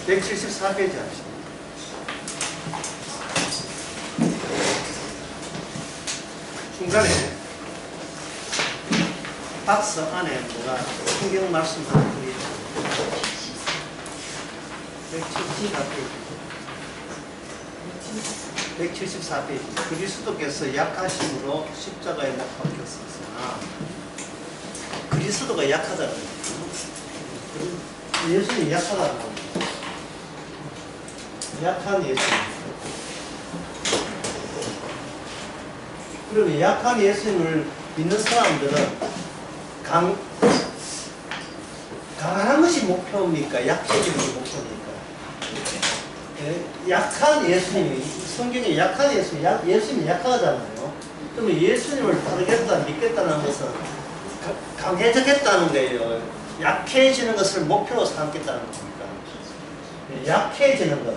174페이지 합시다. 중간에 박스 안에 뭐가 성경 말씀 하나 더 있죠. 174페이지. 그리스도께서 약하심으로 십자가에 못 박혔으나 그리스도가 약하다는 거예요. 예수님이 약하다는 겁니다. 약한 예수님. 그러면 약한 예수님을 믿는 사람들은 강한 것이 목표입니까? 약해지는 것이 목표입니까? 약한 예수님이, 성경에 약한 예수님, 예수님이 약하잖아요. 그러면 예수님을 따르겠다, 믿겠다는 것은 강해지겠다는 거예요. 약해지는 것을 목표로 삼겠다는 겁니까? 약해지는 것.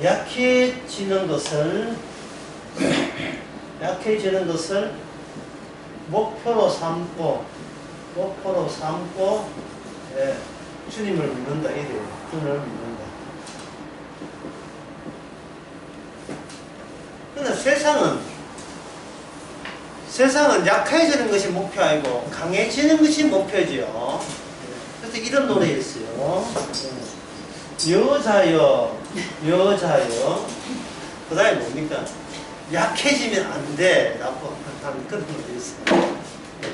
약해지는 것을 목표로 삼고, 예, 주님을 믿는다. 이래요. 주님을 믿는다. 그런데 세상은 약해지는 것이 목표 아니고 강해지는 것이 목표지요. 그래서 이런 노래 있어요. 여자여, 그 다음에 뭡니까? 약해지면 안 돼. 라고 하는 그런 노래 있어요.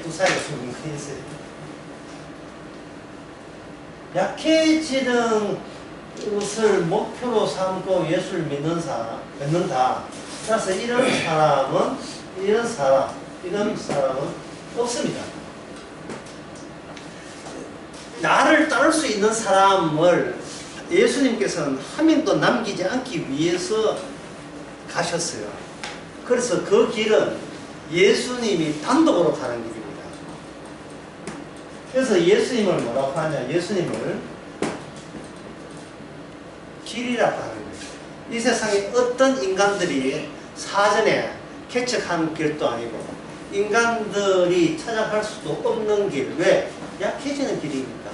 두 사이가 주는 거 있어요. 약해지는 것을 목표로 삼고 예수를 믿는다. 그래서 이런 사람은 없습니다. 나를 따를 수 있는 사람을 예수님께서는 한 명도 남기지 않기 위해서 가셨어요. 그래서 그 길은 예수님이 단독으로 가는 길입니다. 그래서 예수님을 뭐라고 하냐? 예수님을 길이라고 하는 거예요. 이 세상에 어떤 인간들이 사전에 개척한 길도 아니고 인간들이 찾아갈 수도 없는 길. 왜? 약해지는 길이니까.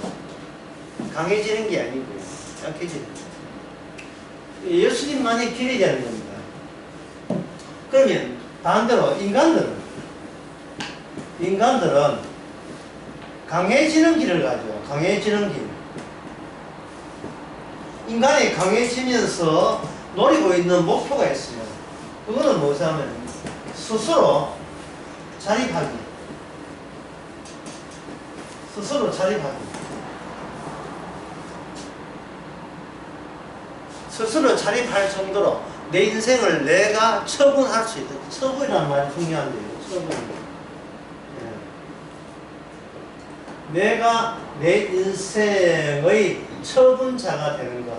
강해지는 게 아니고요. 약해지는 길. 예수님만이 길이 되는 겁니다. 그러면 반대로 인간들은 강해지는 길을 가죠. 강해지는 길. 인간이 강해지면서 노리고 있는 목표가 있어요. 그거는 뭐냐면 스스로 자립하기. 스스로 자립할 정도로 내 인생을 내가 처분할 수 있다. 처분이라는 말이 중요한데요. 처분. 내가 내 인생의 처분자가 되는 것.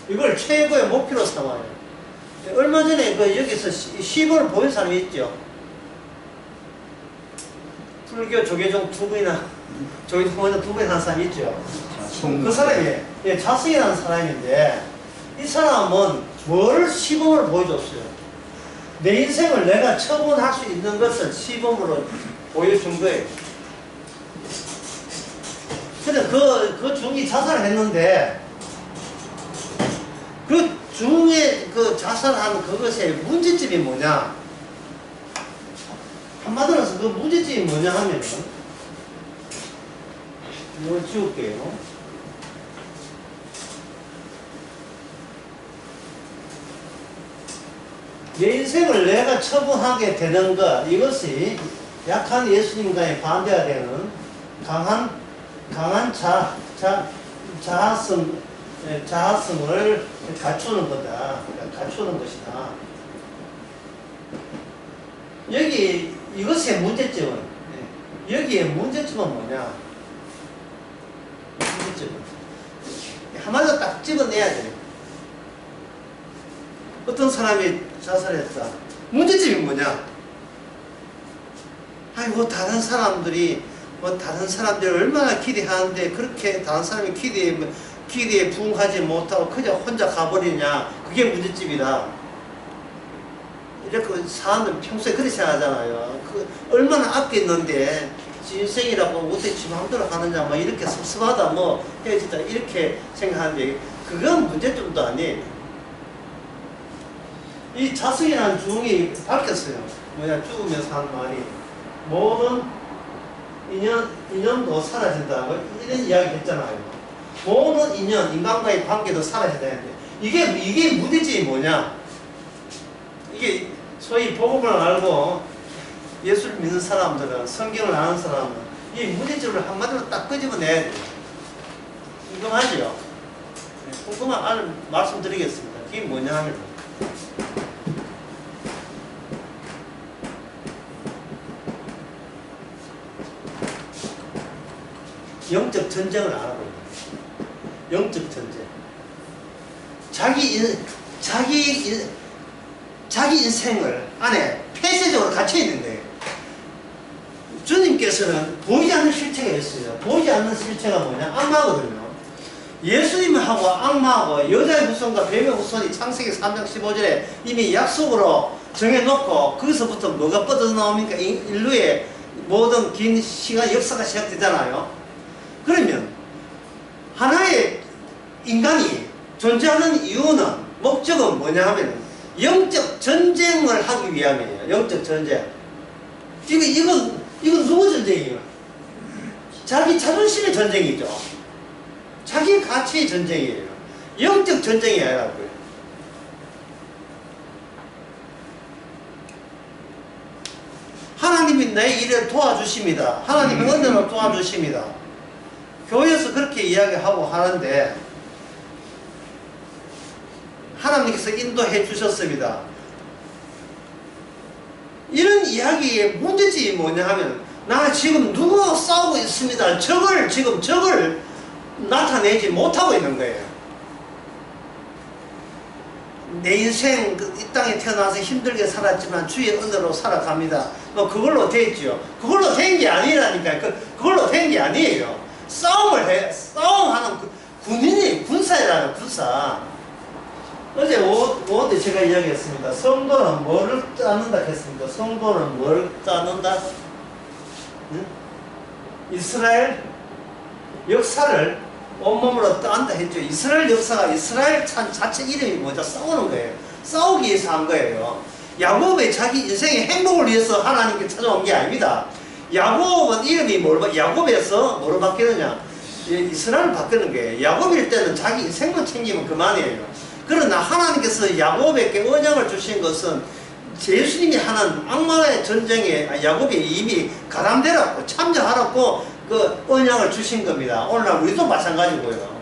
이걸 최고의 목표로 삼아요. 얼마 전에 여기서 시범을 보인 사람이 있죠. 불교 조계종 두 분이나 한 사람이 있죠. 그 사람이 자승이라는 사람인데 이 사람은 뭘 시범을 보여줬어요. 내 인생을 내가 처분할 수 있는 것을 시범으로 보여준 거예요. 근데 그 중이 자살을 했는데 그 중에 그 자살한 그것의 문제점이 뭐냐? 한마디로 해서 그 문제점이 뭐냐 하면은 이걸 지울게요. 내 인생을 내가 처분하게 되는 것, 이것이 약한 예수님과의 반대가 되는 강한 자아성을 갖추는 거다. 갖추는 것이다. 이것의 문제점은, 여기에 문제점은 뭐냐? 문제점은 한마디로 딱 집어내야 돼요. 어떤 사람이 자살했다. 문제점이 뭐냐? 아이고, 다른 사람들이 얼마나 기대하는데 그렇게 다른 사람이 기대에 부응하지 못하고 그냥 혼자 가버리냐. 그게 문제점이다. 이렇게 사람들 평소에 그렇게 생각하잖아요. 그 얼마나 아꼈는데 인생이라고 어떻게 지 마음대로 하느냐, 뭐 이렇게 섭섭하다, 뭐 헤어지다 이렇게 생각하는데 그건 문제점도 아니에요. 이 자성이라는 중이 밝혔어요. 뭐냐, 죽으면서 하는 말이 모든 인연도 사라진다, 뭐 이런 이야기 했잖아요. 모든 인연, 인간과의 관계도 사라져야 되는데 이게 무대지 뭐냐, 이게 소위 복음을 알고 예수를 믿는 사람들은, 성경을 아는 사람은 이 무대점을 한마디로 딱 끄집어내야 돼요. 궁금하죠? 궁금한 말씀드리겠습니다. 그게 뭐냐 하면 영적 전쟁을 알아보는 거예요. 영적 전쟁. 자기 인생을 안에 폐쇄적으로 갇혀 있는 거예요. 주님께서는 보이지 않는 실체가 있어요. 보이지 않는 실체가 뭐냐? 악마거든요. 예수님하고 악마하고 여자의 후손과 뱀의 후손이 창세기 3장 15절에 이미 약속으로 정해놓고 거기서부터 뭐가 뻗어나옵니까? 인류의 모든 긴 시간 역사가 시작되잖아요. 그러면 하나의 인간이 존재하는 이유는, 목적은 뭐냐 하면 영적 전쟁을 하기 위함이에요. 영적 전쟁. 이건 누구 전쟁이에요? 자기 자존심의 전쟁이죠. 자기 가치의 전쟁이에요. 영적 전쟁이 아니라고요. 하나님이 내 일을 도와주십니다. 하나님이 은혜로 도와주십니다. 교회에서 그렇게 이야기하고 하는데 하나님께서 인도해 주셨습니다. 이런 이야기의 문제점이 뭐냐 하면, 나 지금 누구와 싸우고 있습니다. 적을 나타내지 못하고 있는 거예요. 내 인생 이 땅에 태어나서 힘들게 살았지만 주의 은혜로 살아갑니다. 뭐 그걸로 됐지요. 그걸로 된 게 아니라니까요. 그걸로 된 게 아니에요. 싸움하는 군인이 군사라는 군사. 어제 오후에 제가 이야기했습니다. 성도는 뭐를 짜는다 했습니까? 성도는 뭘 짜는다? 응? 이스라엘 역사를 온몸으로 딴다 했죠. 이스라엘 역사가, 이스라엘 자체 이름이 뭐죠? 싸우는 거예요. 싸우기 위해서 한 거예요. 야곱의 자기 인생의 행복을 위해서 하나님께 찾아온 게 아닙니다. 야곱은 이름이 야곱에서 뭐로 바뀌느냐? 이스라엘을 바뀌는 거예요. 야곱일 때는 자기 인생만 챙기면 그만이에요. 그러나 하나님께서 야곱에게 언약을 주신 것은 예수님이 하는 악마의 전쟁에 야곱이 이미 가담되라고, 참여하라고 그 언약을 주신 겁니다. 오늘날 우리도 마찬가지고요.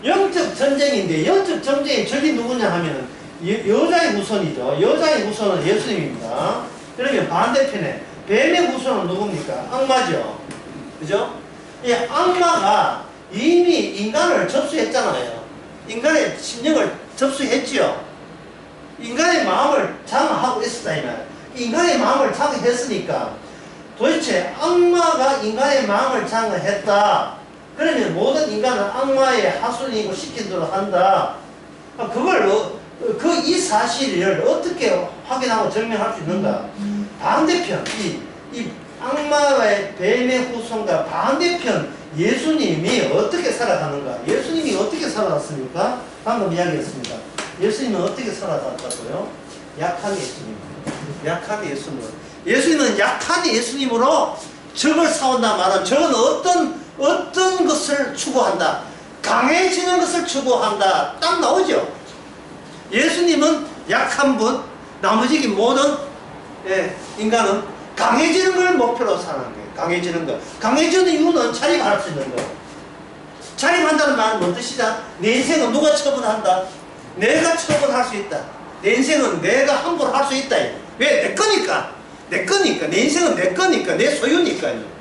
영적 전쟁인데, 영적 전쟁의 적이 누구냐 하면 여자의 후손이죠. 여자의 후손은 예수님입니다. 그러면 반대편에 뱀의 후손은 누굽니까? 악마죠. 그죠? 이 악마가 이미 인간을 접수했잖아요. 인간의 심령을 접수했지요. 인간의 마음을 장악하고 있었다 이 말. 인간의 마음을 장악했으니까 도대체 악마가 인간의 마음을 장악했다. 그러면 모든 인간은 악마의 하순이고 시킨 대로 한다. 이 사실을 어떻게 확인하고 증명할 수 있는가? 반대편, 이 악마의 뱀의 후손과 반대편 예수님이 어떻게 살아가는가? 예수님이 어떻게 살아갔습니까? 방금 이야기했습니다. 예수님은 어떻게 살아갔다고요? 약한 예수님. 약한 예수님. 예수님은 약한 예수님으로 적을 싸운다 말은, 적은 어떤 것을 추구한다? 강해지는 것을 추구한다. 딱 나오죠? 예수님은 약한 분, 나머지 모든 인간은 강해지는 걸 목표로 사는 거예요. 강해지는 것. 강해지는 이유는 자립할 수 있는 거. 자립한다는 말은 뭔 뜻이다? 내 인생은 누가 처분한다? 내가 처분할 수 있다. 내 인생은 내가 함부로 할 수 있다. 왜? 내 거니까. 내 거니까. 내 인생은 내 거니까. 내 소유니까요.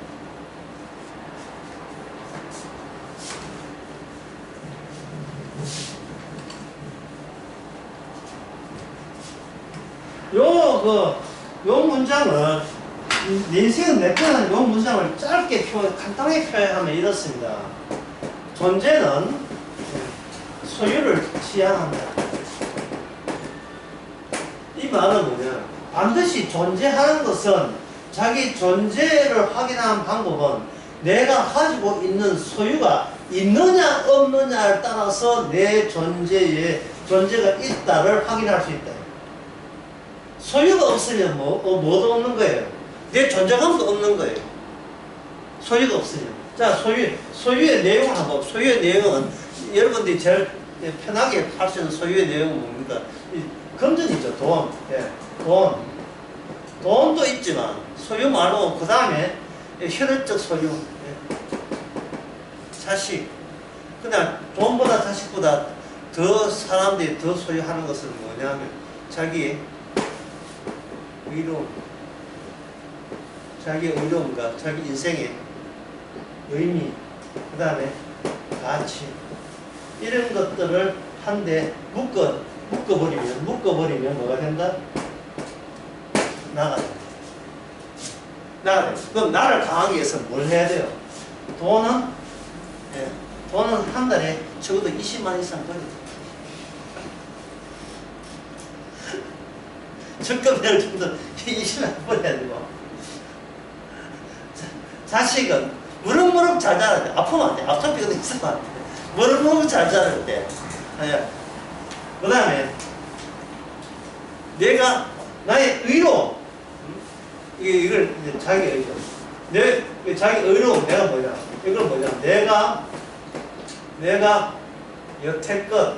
요 문장은, 내 인생은 내 거라는 요 문장을 짧게 간단하게 표현하면 이렇습니다. 존재는 소유를 지향한다. 이 말은 뭐냐? 반드시 존재하는 것은 자기 존재를 확인하는 방법은 내가 가지고 있는 소유가 있느냐 없느냐에 따라서 내 존재가 있다를 확인할 수 있다. 소유가 없으면 뭐도 없는 거예요. 내 존재감도 없는 거예요. 소유가 없으면. 자, 소유의 내용을 한번, 소유의 내용은 여러분들이 제일 편하게 할 수 있는 소유의 내용은 뭡니까? 금전이죠, 돈. 예, 돈. 돈도 있지만, 소유 말고, 그 다음에 혈연적 소유. 예. 자식. 그냥 돈보다 자식보다 더 사람들이 더 소유하는 것은 뭐냐면, 자기의 의로움. 자기의 의로움과 자기 인생의 의미, 그 다음에 가치. 이런 것들을 한데 묶어버리면 뭐가 된다? 나가 된다. 그럼 나를 강하게 위해서 뭘 해야 돼요? 돈은 한 달에 적어도 20만 이상 벌어야 돼. 적금을 정도 20만 벌어야 되고. 자식은 무럭무럭 잘 자랄 때, 아프면 안 돼. 아토피가 있으면 안 돼. 무럭무럭 잘 자랄 때. 그 다음에, 내가, 나의 의로움. 이걸 이제 자기 의로움. 자기 의로움, 내가 뭐냐. 이걸 뭐냐. 내가 여태껏,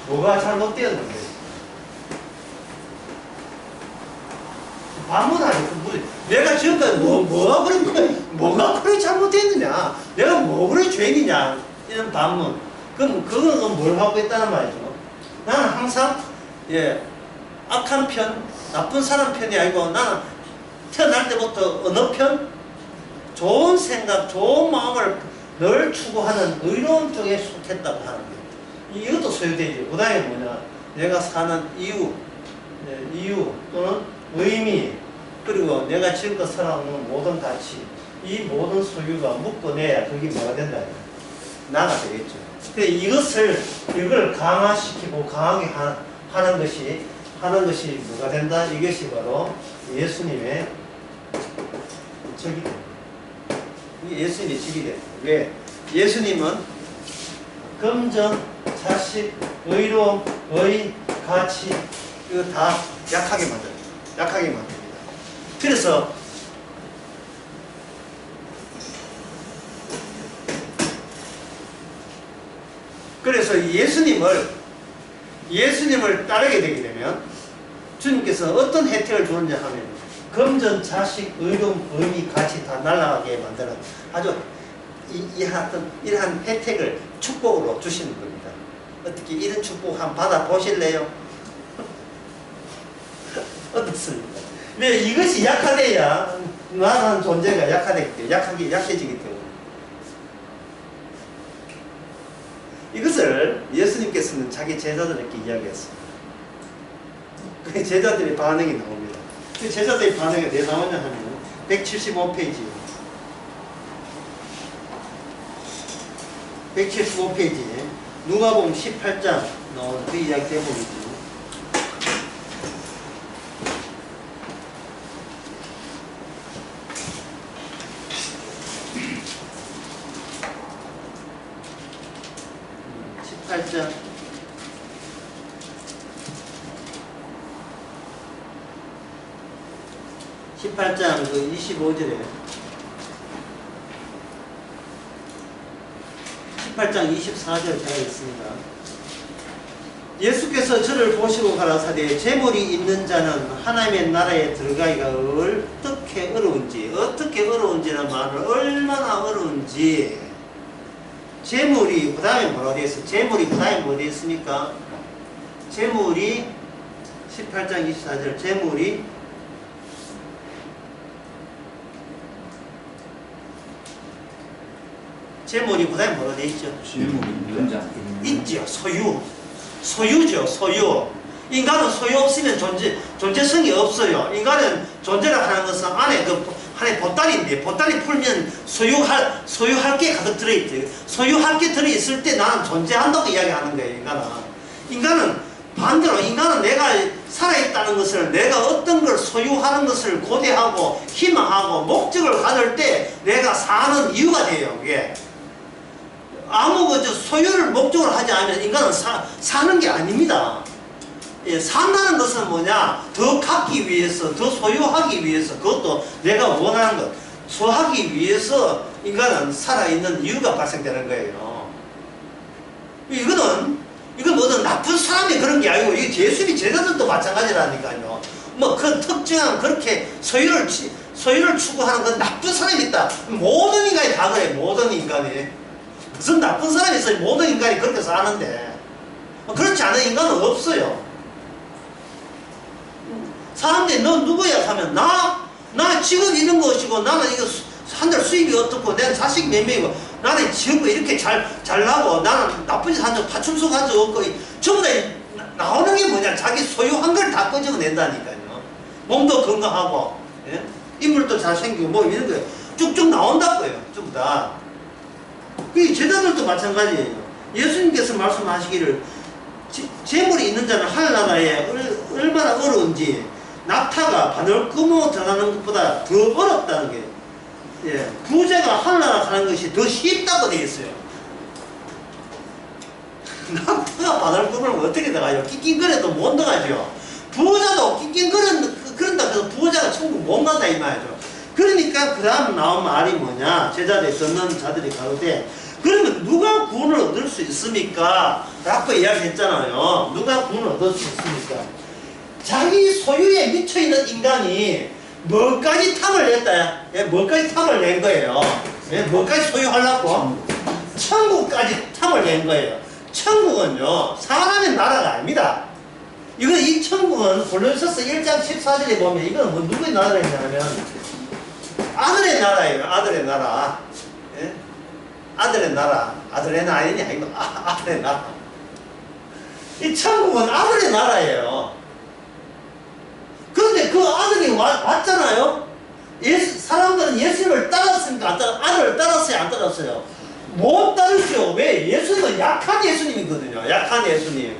뭐가 잘못되었는데. 반문하죠. 내가 지금까지 뭐가 그래 잘못했느냐? 내가 뭐 그래 죄인이냐? 이런 반문. 그럼 그건 뭘 하고 있다는 말이죠. 나는 항상 악한 편, 나쁜 사람 편이 아니고 나는 태어날 때부터 어느 편? 좋은 생각, 좋은 마음을 늘 추구하는 의로운 쪽에 속했다고 하는 거예요. 이것도 소유되죠. 그 다음에 뭐냐? 내가 사는 이유 또는 의미, 그리고 내가 지금껏 살아오는 모든 가치, 이 모든 소유가 묶어내야 그게 뭐가 된다. 나가 되겠죠. 근데 이걸 강화시키고 강하게 하는 것이 뭐가 된다? 이것이 바로 예수님의 적이 됩니다. 이게 예수님의 적이 됩니다. 왜? 예수님은 금전, 자식, 의로움, 의, 가치, 이거 다 약하게 만듭니다. 그래서 예수님을 따르게 되게 되면 주님께서 어떤 혜택을 주느냐 하면 금전, 자식, 의로움, 의미, 가치 다 날아가게 만드는 아주 이러한 혜택을 축복으로 주시는 겁니다. 어떻게 이런 축복 한번 받아보실래요? 어떻습니까? 왜 이것이 약화돼야 나라는 존재가 약해지기 때문에 이것을 예수님께서는 자기 제자들에게 이야기했습니다. 그 제자들의 반응이 나옵니다. 그 제자들의 반응이 왜 나오냐 하면 175페이지 175페이지에 누가복음 18장 나오는 그 이야기 대목이죠. (18장) 그 25절에 18장 24절 되어 있습니다. 예수께서 저를 보시고 가라사대 재물이 있는 자는 하나님의 나라에 들어가기가 어떻게 어려운지는 말은 얼마나 어려운지 재물이 그 다음에 뭐라고 되어 있어요? 재물이 그 다음에 뭐 되어 있습니까? 재물이 18장 24절 재물이 그 다음에 뭐라고 되어 있죠? 재물이 있는 자 있죠. 소유죠. 소유. 인간은 소유 없으면 존재성이 없어요. 인간은 존재라 하는 것은 안에 보따리인데 보따리 풀면 소유할 게 가득 들어있죠. 소유할 게 들어있을 때 나는 존재한다고 이야기하는 거예요. 인간은 반대로 인간은 내가 살아있다는 것을, 내가 어떤 걸 소유하는 것을 고대하고 희망하고 목적을 가질 때 내가 사는 이유가 돼요. 그게 아무 소유를 목적으로 하지 않으면 인간은 사는 게 아닙니다. 예, 산다는 것은 뭐냐? 더 갖기 위해서, 더 소유하기 위해서, 그것도 내가 원하는 것 소하기 위해서 인간은 살아있는 이유가 발생되는 거예요. 이건 뭐든 나쁜 사람이 그런 게 아니고, 이게 예수님 제자들도 마찬가지라니까요. 뭐 그 특정한 그렇게 소유를 추구하는 건 나쁜 사람이 있다. 모든 인간이 다 그래. 모든 인간이. 무슨 나쁜 사람이 있어요. 모든 인간이 그렇게 사는데. 그렇지 않은 인간은 없어요. 사람들이 너 누구야 하면 나 직업 이런 것이고, 나는 이거 한 달 수입이 어떻고, 내 자식 몇 명이고, 나는 지금 이렇게 잘 나고, 나는 나쁜 짓 한 적, 파충소 한 적 없고, 전부 다 나오는 게 뭐냐? 자기 소유한 걸 다 끄집어낸다니까요. 몸도 건강하고, 예? 인물도 잘생기고, 뭐 이런 거 쭉쭉 나온다고요. 전부 다. 그 제자들도 마찬가지예요. 예수님께서 말씀하시기를 재물이 있는 자는 하늘나라에 얼마나 어려운지, 낙타가 바늘 구멍 들어가는 것보다 더 어렵다는 게, 예, 부자가 하늘나라 가는 것이 더 쉽다고 되어 있어요. 낙타가 바늘 구멍을 어떻게 들어가요? 낑낑거려도 못 들어가죠. 부자도 그런다 해서 부자가 천국 못 간다 이 말이죠. 그러니까 그 다음 나온 말이 뭐냐? 제자들이 듣는 자들이 가로되, 그러면 누가 구원을 얻을 수 있습니까? 라고 이야기했잖아요. 누가 구원을 얻을 수 있습니까? 자기 소유에 미쳐있는 인간이 뭐까지 탐을 냈다? 예, 뭐까지 탐을 낸 거예요? 예, 뭐까지 소유하려고? 천국까지 탐을 낸 거예요. 천국은요, 사람의 나라가 아닙니다. 이 천국은 골로새서 1장 14절에 보면 이건 뭐 누구의 나라냐면 아들의 나라예요. 아들의 나라. 예? 아들의 나라. 아들의 나라냐? 이거 아들의 나라. 이 천국은 아들의 나라예요. 그런데 그 아들이 왔잖아요. 사람들은 예수님을 따랐습니까? 아들을 따랐어요? 안 따랐어요? 못 따르죠. 왜? 예수님은 약한 예수님이거든요. 약한 예수님.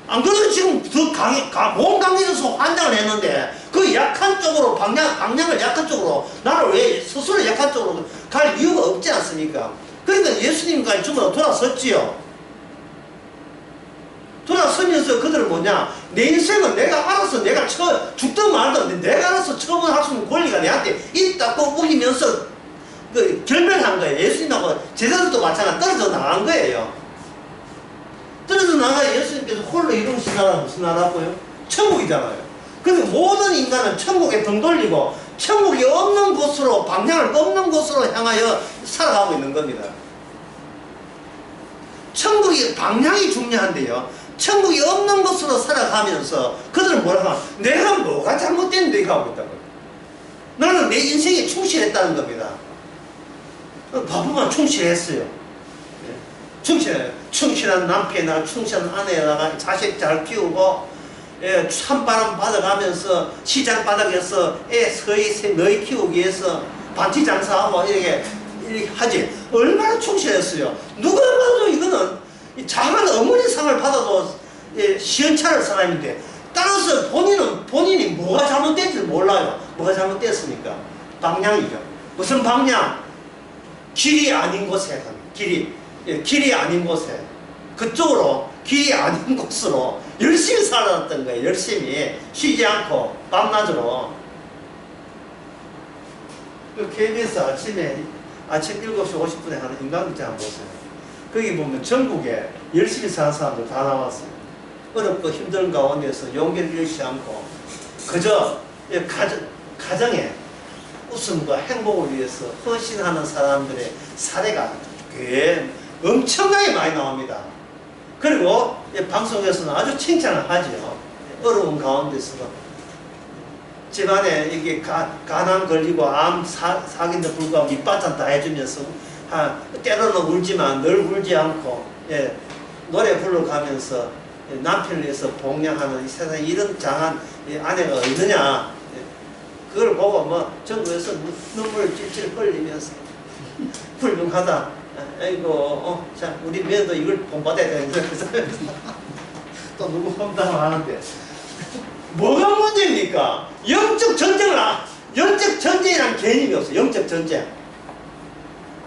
안 그래도 지금 더 몸 강해져서 환장을 했는데, 그 약한 쪽으로, 방향을 약한 쪽으로, 나를 왜 스스로 약한 쪽으로 갈 이유가 없지 않습니까? 그러니까 예수님까지 전부 돌아섰지요. 돌아서면서 그들은 뭐냐? 내 인생은 내가 알아서, 내가 죽든 말든 내가 알아서 처분할 수 있는 권리가 내한테 있다고 우기면서 결별한 거예요. 예수님하고 제자들도 마찬가지로 떨어져 나간 거예요. 떨어져 나가 예수님께서 홀로 이루신 나라는 무슨 나라고요? 천국이잖아요. 그래서 모든 인간은 천국에 등 돌리고 천국이 없는 곳으로, 방향을 없는 곳으로 향하여 살아가고 있는 겁니다. 천국이 방향이 중요한데요. 천국이 없는 곳으로 살아가면서 그들은 뭐라고 하면 내가 뭐가 잘못됐는데 이거 하고 있다고요. 나는 내 인생에 충실했다는 겁니다. 바보만 충실했어요. 충실한 남편에다가 충실한 아내에다가 자식 잘 키우고, 예, 찬바람 받아가면서 시장 바닥에서 애 서희 너희 키우기 위해서 반치 장사하고 이렇게 하지. 얼마나 충실했어요. 누가 봐도 이거는 작은 어머니 상을 받아도, 예, 시원찮을 사람인데, 따라서 본인이 뭐가 잘못된지 몰라요. 뭐가 잘못됐습니까? 방향이죠. 무슨 방향? 길이 아닌 곳에 갑니다. 길이 아닌 곳에, 그쪽으로, 길이 아닌 곳으로 열심히 살아왔던 거예요. 열심히 쉬지 않고 밤낮으로. 그 KBS 아침 7시 50분에 하는 인간극장 한번 보세요. 거기 보면 전국에 열심히 사는 사람들 다 나왔어요. 어렵고 힘든 가운데서 용기를 잃지 않고 그저 가정의 웃음과 행복을 위해서 헌신하는 사람들의 사례가 꽤 엄청나게 많이 나옵니다. 그리고 방송에서는 아주 칭찬을 하죠. 어려운 가운데서도 집안에 이게 가난 걸리고 암 사기인데 불구하고 밑반찬 다 해주면서, 때로는 울지만 늘 울지 않고, 예, 노래 불러가면서 남편을 위해서 복양하는 이 세상에 이런 장한 아내가 어디냐. 그걸 보고 뭐 전국에서 눈물 찔찔 흘리면서 훌륭하다. 아이고, 자, 우리 며느리도 이걸 본받아야 되는데. 또 누구 험담을 하는데 뭐가 문제입니까? 영적 전쟁이란 개념이 없어. 영적 전쟁.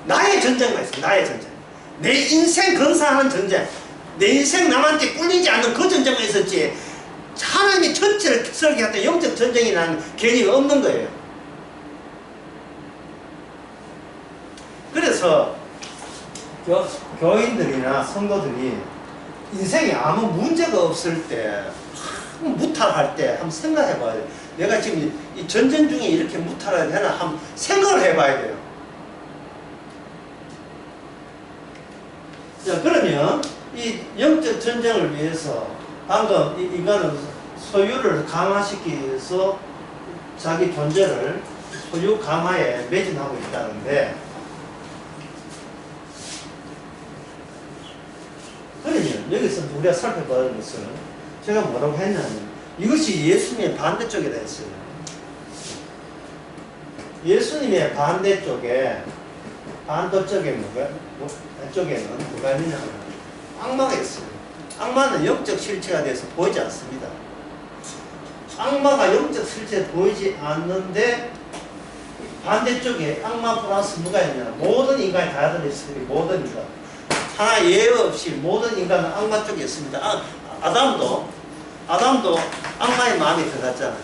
나의 전쟁만 있어. 나의 전쟁. 내 인생 건사하는 전쟁. 내 인생 남한테 꿀리지 않는 그 전쟁만 있었지. 하나님이 전체를 설계했던 영적 전쟁이라는 개념이 없는 거예요. 그래서 교인들이나 성도들이 인생에 아무 문제가 없을 때, 무탈할 때 한번 생각해 봐야 돼요. 내가 지금 이 전쟁 중에 이렇게 무탈해야 되나 한번 생각을 해 봐야 돼요. 자, 그러면 이 영적 전쟁을 위해서 방금 인간은 소유를 강화시키기 위해서 자기 존재를 소유 강화에 매진하고 있다는데, 그러면 여기서 우리가 살펴봐야 할 것은 제가 뭐라고 했냐면 이것이 예수님의 반대쪽이라 했어요. 예수님의 반대쪽에 쪽에는 누가 있느냐면 악마가 있어요. 악마는 영적 실체가 돼서 보이지 않습니다. 악마가 영적 실체에 보이지 않는데 반대쪽에 악마 플러스 누가 있냐? 모든 인간이 다 들어있어요. 모든 인간. 하나 예외 없이 모든 인간은 악마 쪽에 있습니다. 아담도 악마의 마음이 들어갔잖아요.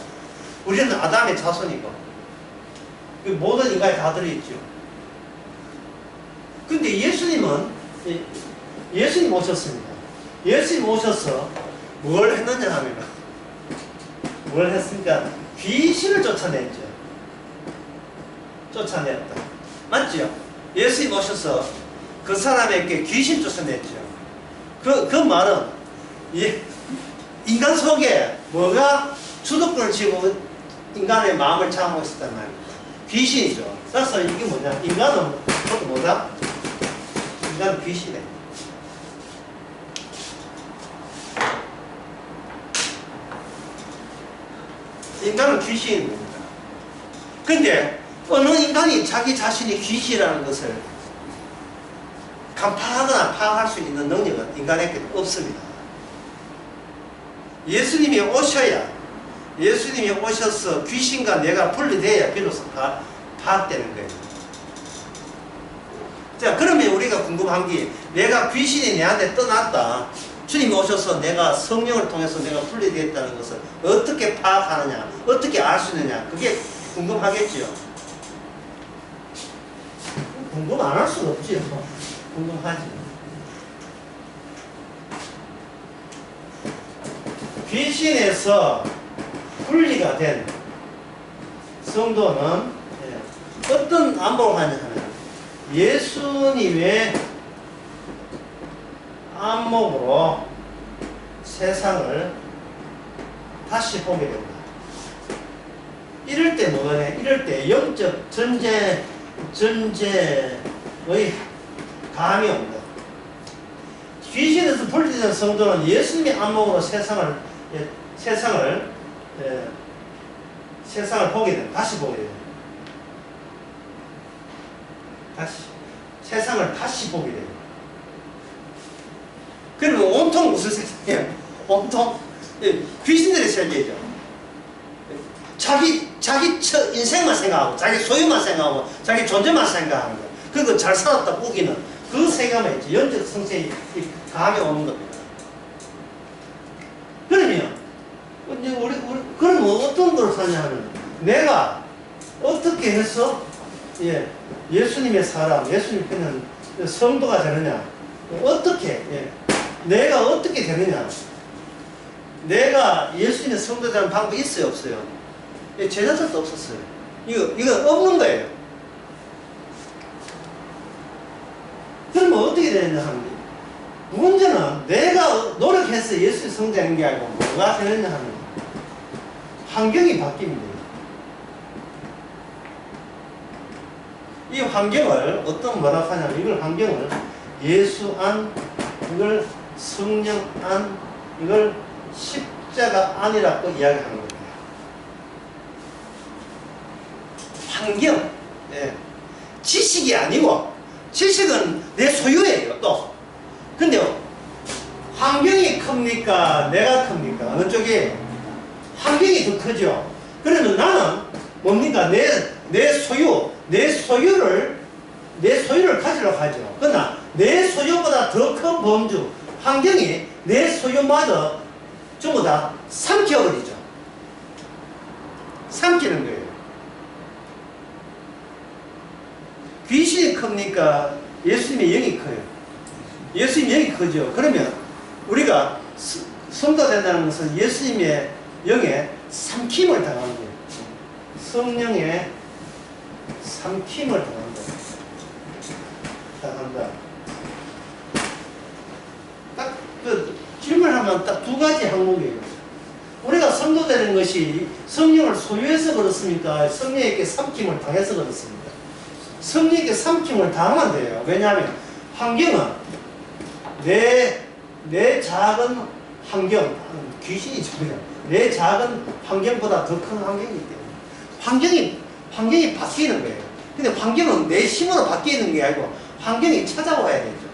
우리는 아담의 자손이고 모든 인간이 다 들어있죠. 근데 예수님 오셨습니다. 예수님 오셔서 뭘 했느냐 하면 뭘 했습니까? 귀신을 쫓아냈죠. 쫓아냈다. 맞죠? 예수님 오셔서 그 사람에게 귀신 쫓아냈죠. 그 말은 인간 속에 뭐가 주도권을 쥐고 인간의 마음을 잡고 있었단 말입니다. 귀신이죠. 그래서 이게 뭐냐? 인간은 뭐다? 인간은 귀신이에요. 인간은 귀신입니다. 근데 어느 인간이 자기 자신이 귀신이라는 것을 간파하거나 파악할 수 있는 능력은 인간에게 없습니다. 예수님이 오셔서 귀신과 내가 분리돼야 비로소 파악되는 거예요. 자, 그러면 우리가 궁금한 게 내가 귀신이 내한테 떠났다. 주님이 오셔서 내가 성령을 통해서 내가 분리되었다는 것을 어떻게 파악하느냐, 어떻게 알 수 있느냐, 그게 궁금하겠죠. 궁금 안 할 수가 없지요. 궁금하지. 귀신에서 분리가 된 성도는 어떤 안목을 하냐면 예수님의 안목으로 세상을 다시 보게 된다. 이럴 때 뭐가 돼? 이럴 때 영적 전제의 감이 옵니다. 귀신에서 분리된 성도는 예수님의 안목으로 세상을 보게 된다. 다시 보게 된다. 세상을 다시 보게 됩니다. 그러면 온통 무슨 세상이에요? 온통 귀신들의 세계죠. 자기 인생만 생각하고, 자기 소유만 생각하고, 자기 존재만 생각하는 거예요. 그거 잘 살았다 우기는 그 세계만 있죠. 영적 성체의 감이 오는 겁니다. 그러면 그럼 어떤 걸 사냐 하면 내가 어떻게 해서 예수님의 사람, 예수님 편은 성도가 되느냐? 어떻게? 내가 어떻게 되느냐? 내가 예수님의 성도 되는 방법이 있어요, 없어요? 제자들도 없었어요. 이거 없는 거예요. 그러면 어떻게 되느냐 하는 게 문제는 내가 노력해서 예수의 성자인 게 아니고 뭐가 되느냐 하는 환경이 바뀝니다. 이 환경을 뭐라고 하냐면 이걸 환경을 예수 안, 이걸 성령 안, 이걸 십자가 안이라고 이야기하는 겁니다. 환경, 지식이 아니고 지식은 내 소유예요. 또 근데 환경이 큽니까? 내가 큽니까? 어느 쪽이? 환경이 더 크죠. 그러면 나는 뭡니까? 내 소유를 가지려고 하죠. 그러나 내 소유보다 더 큰 범주, 환경이 내 소유마저 전부 다 삼켜버리죠. 삼키는 거예요. 귀신이 큽니까? 예수님의 영이 커요. 예수님의 영이 크죠. 그러면 우리가 성도 된다는 것은 예수님의 영에 삼킴을 당하는 거예요. 성령의 삼킴을 당한다. 딱 그 질문하면 딱 두 가지 항목이에요. 우리가 성도 되는 것이 성령을 소유해서 그렇습니까? 성령에게 삼킴을 당해서 그렇습니까? 성령에게 삼킴을 당하면 돼요. 왜냐하면 환경은 내 작은 환경, 귀신이죠. 그냥. 내 작은 환경보다 더 큰 환경이기 때문에. 환경이 바뀌는 거예요. 근데 환경은 내 힘으로 바뀌는 게 아니고 환경이 찾아와야 되죠.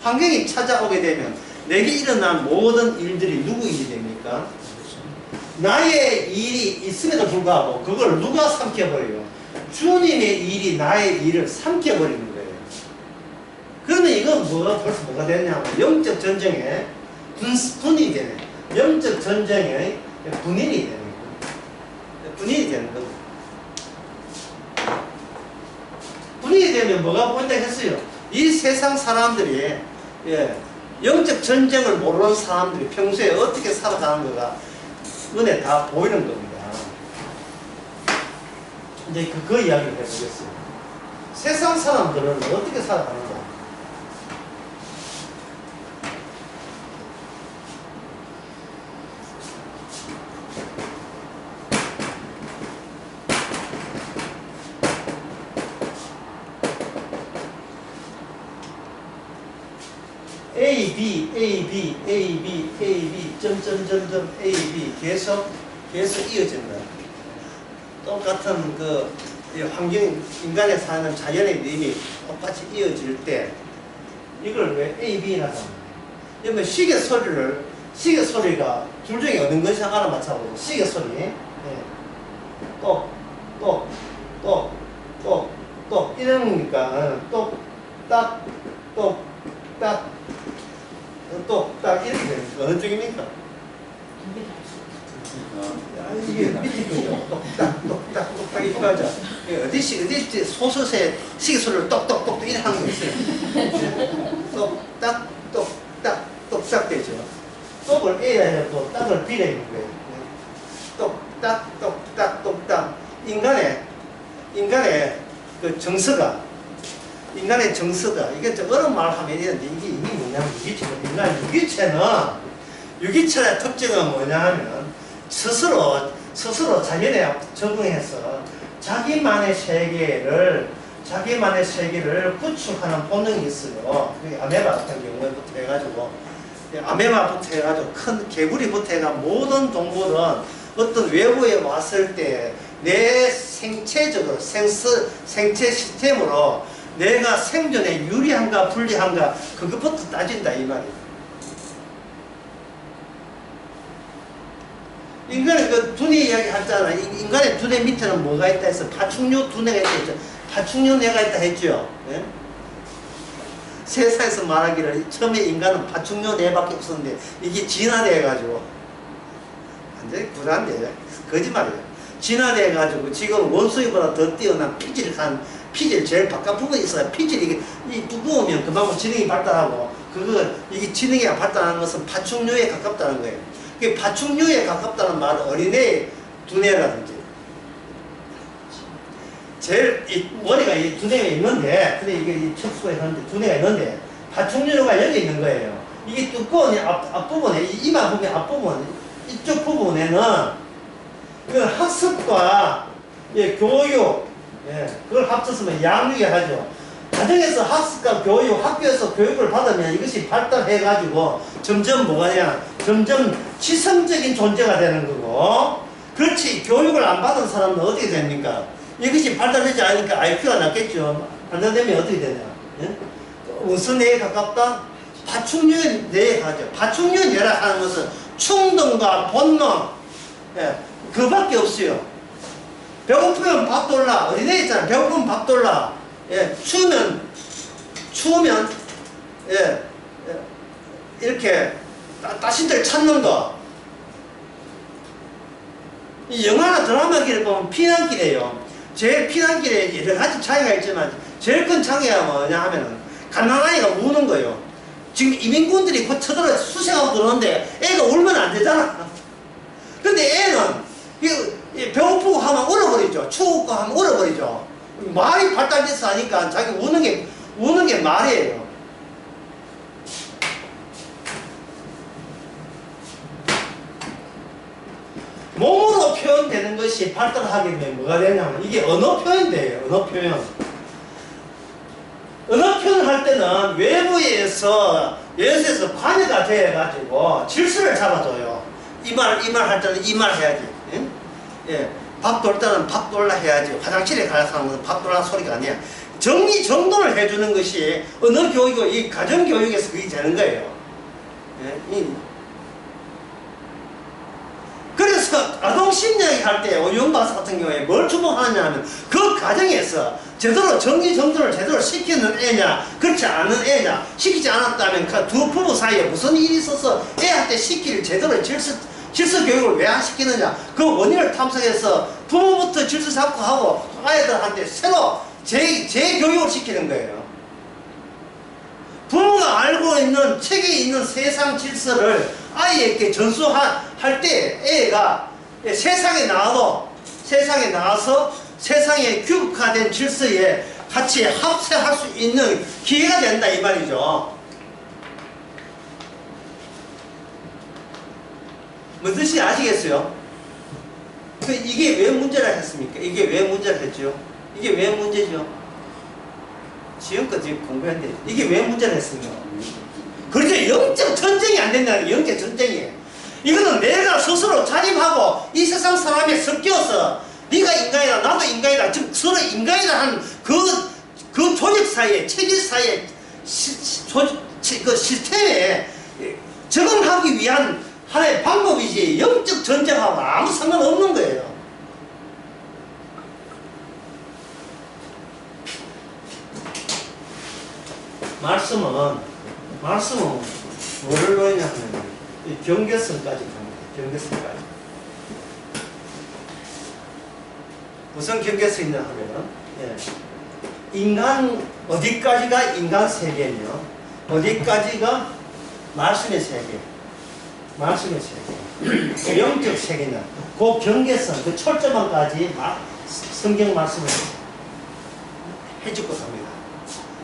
환경이 찾아오게 되면 내게 일어난 모든 일들이 누구 일이 됩니까? 나의 일이 있음에도 불구하고 그걸 누가 삼켜버려요? 주님의 일이 나의 일을 삼켜버리는 거예요. 그러면 이건 벌써 뭐가 되냐면 영적 전쟁의 분이 되네. 영적 전쟁의 분인이 되는 거예요. 분인이 되는 거예요. 분인이 되면 뭐가 보인다 했어요? 이 세상 사람들이 영적 전쟁을 모르는 사람들이 평소에 어떻게 살아가는 거가 눈에 다 보이는 겁니다. 이제 그 이야기를 해보겠습니다. 세상 사람들은 어떻게 살아가는가? A, B, A, B, A, B, A, B, 점점점점 A, B 계속 이어진다. 똑같은 그 환경, 인간의 사는 자연의 리듬이 똑같이 이어질 때 이걸 왜 A, B나 하는 거예요? 그러면 시계 소리가 둘 중에 어느 것이 알아맞혀보고 시계 소리 똑 이런 거니까 똑딱 이렇게 되는 거 어느 쪽입니까? 이게 밑에 거죠. 똑딱 이렇게 하죠. 어디 소설에 시계 소리를 똑똑똑 이렇게 하는 거 있어요. 똑딱 되죠. 똑을 A라 해도 딱을 B라 있는 거예요. 똑딱 인간의 그 정서가 이게 좀 어려운 말을 하면 이게 뭐냐면 유기체의 특징은 뭐냐면 스스로 자연에 적응해서 자기만의 세계를 구축하는 본능이 있어요. 아메바 같은 경우에부터 해가지고 큰 개구리부터 해가 모든 동물은 어떤 외부에 왔을 때 내 생체적으로 생체 시스템으로 내가 생존에 유리한가 불리한가 그것부터 따진다 이 말이에요. 인간의 그 두뇌 이야기 하잖아. 인간의 두뇌 밑에는 뭐가 있다 해서 파충류 두뇌가 있다 했죠. 파충류 뇌가 있다 했죠. 네? 세상에서 말하기를 처음에 인간은 파충류 뇌밖에 없었는데 이게 진화돼가지고 완전히 구라인데 거짓말이에요. 진화돼가지고 지금 원숭이보다 더 뛰어난 피질 제일 바깥 부분에 있어요. 피질이 이 두꺼우면 그만큼 지능이 발달하고 이게 지능이 발달하는 것은 파충류에 가깝다는 거예요. 파충류에 가깝다는 말은 어린애의 두뇌라든지 제일 머리가 이 두뇌가 있는데 근데 이게 이 척수가 있는데 두뇌가 있는데 파충류가 여기 있는 거예요. 이게 두꺼운 앞부분에 이마 부분 앞부분 이쪽 부분에는 그 학습과 교육 그걸 합쳐서 양육이 하죠. 가정에서 학습과 교육, 학교에서 교육을 받으면 이것이 발달해가지고 점점 점점 지성적인 존재가 되는 거고, 그렇지 교육을 안 받은 사람은 어떻게 됩니까? 이것이 발달되지 않으니까 IQ가 낮겠죠. 발달되면 어떻게 되냐? 우선에 가깝다? 파충류 뇌하죠. 파충류 뇌라 하는 것은 충동과 본능, 예, 그밖에 없어요. 배고프면 밥 돌라. 어린애 있잖아. 배고프면 밥 돌라. 예, 추우면, 예, 예, 이렇게 따신들 찾는 거. 이 영화나 드라마기를 보면 피난길이에요. 제일 피난길에 여러 가지 차이가 있지만 제일 큰 차이가 뭐냐 하면은 갓난아이가 우는 거예요. 지금 이민군들이 곧 쳐들어 수색하고 들어오는데 애가 울면 안 되잖아. 근데 애는 배고프고 하면 울어버리죠. 추우고 하면 울어버리죠. 말이 발달돼서 하니까 자기 우는 게 말이에요. 몸으로 표현되는 것이 발달하게 되면 뭐가 되냐면 이게 언어 표현돼요. 언어 표현. 언어 표현을 할 때는 외부에서 예수에서 관여가 돼가지고 질서를 잡아줘요. 이 말 할 때는 이 말 해야지. 응? 예. 밥 돌 때는 밥 돌라 해야지. 화장실에 가서 하는 것은 밥 돌라 소리가 아니야. 정리정돈을 해주는 것이 언어 교육이고 이 가정 교육에서 그게 되는 거예요. 예. 그래서 아동 심리학 할 때 오윤 박사 같은 경우에 뭘 주목하느냐 하면 그 가정에서 제대로 정리정돈을 제대로 시키는 애냐 그렇지 않은 애냐 시키지 않았다면 그 두 부부 사이에 무슨 일이 있어서 애한테 시키를 제대로 질서 교육을 왜 안 시키느냐 그 원인을 탐색해서 부모부터 질서 잡고 하고 아이들한테 새로 재교육을 시키는 거예요. 부모가 알고 있는 책에 있는 세상 질서를 아이에게 전수할 때 애가 세상에 나와서 세상의 규격화된 질서에 같이 합세할 수 있는 기회가 된다 이 말이죠. 무슨 뜻인지 아시겠어요? 이게 왜 문제라 했습니까? 이게 왜 문제라 했죠? 이게 왜 문제죠? 지금껏 공부했는데 이게 왜 문제라 했습니까? 그렇죠. 영적 전쟁이 안 된다는 게 영적 전쟁이에요. 이거는 내가 스스로 자립하고 이 세상 사람에 섞여서 네가 인간이다 나도 인간이다 지금 서로 인간이다 하는 그 조직 사이에 체질 사이에 그 시스템에 적응하기 위한 하나의 방법이지 영적 전쟁하고 아무 상관없는 거예요. 말씀은 뭐를 놓느냐 하면 이 경계선까지 갑니다. 경계선까지. 무슨 경계선이냐 하면은 인간 어디까지가 인간 세계며 어디까지가 말씀의 세계. 말씀의 세계. 영적 세계냐. 그 경계선, 그 철저만까지 성경 말씀을 해주고 삽니다.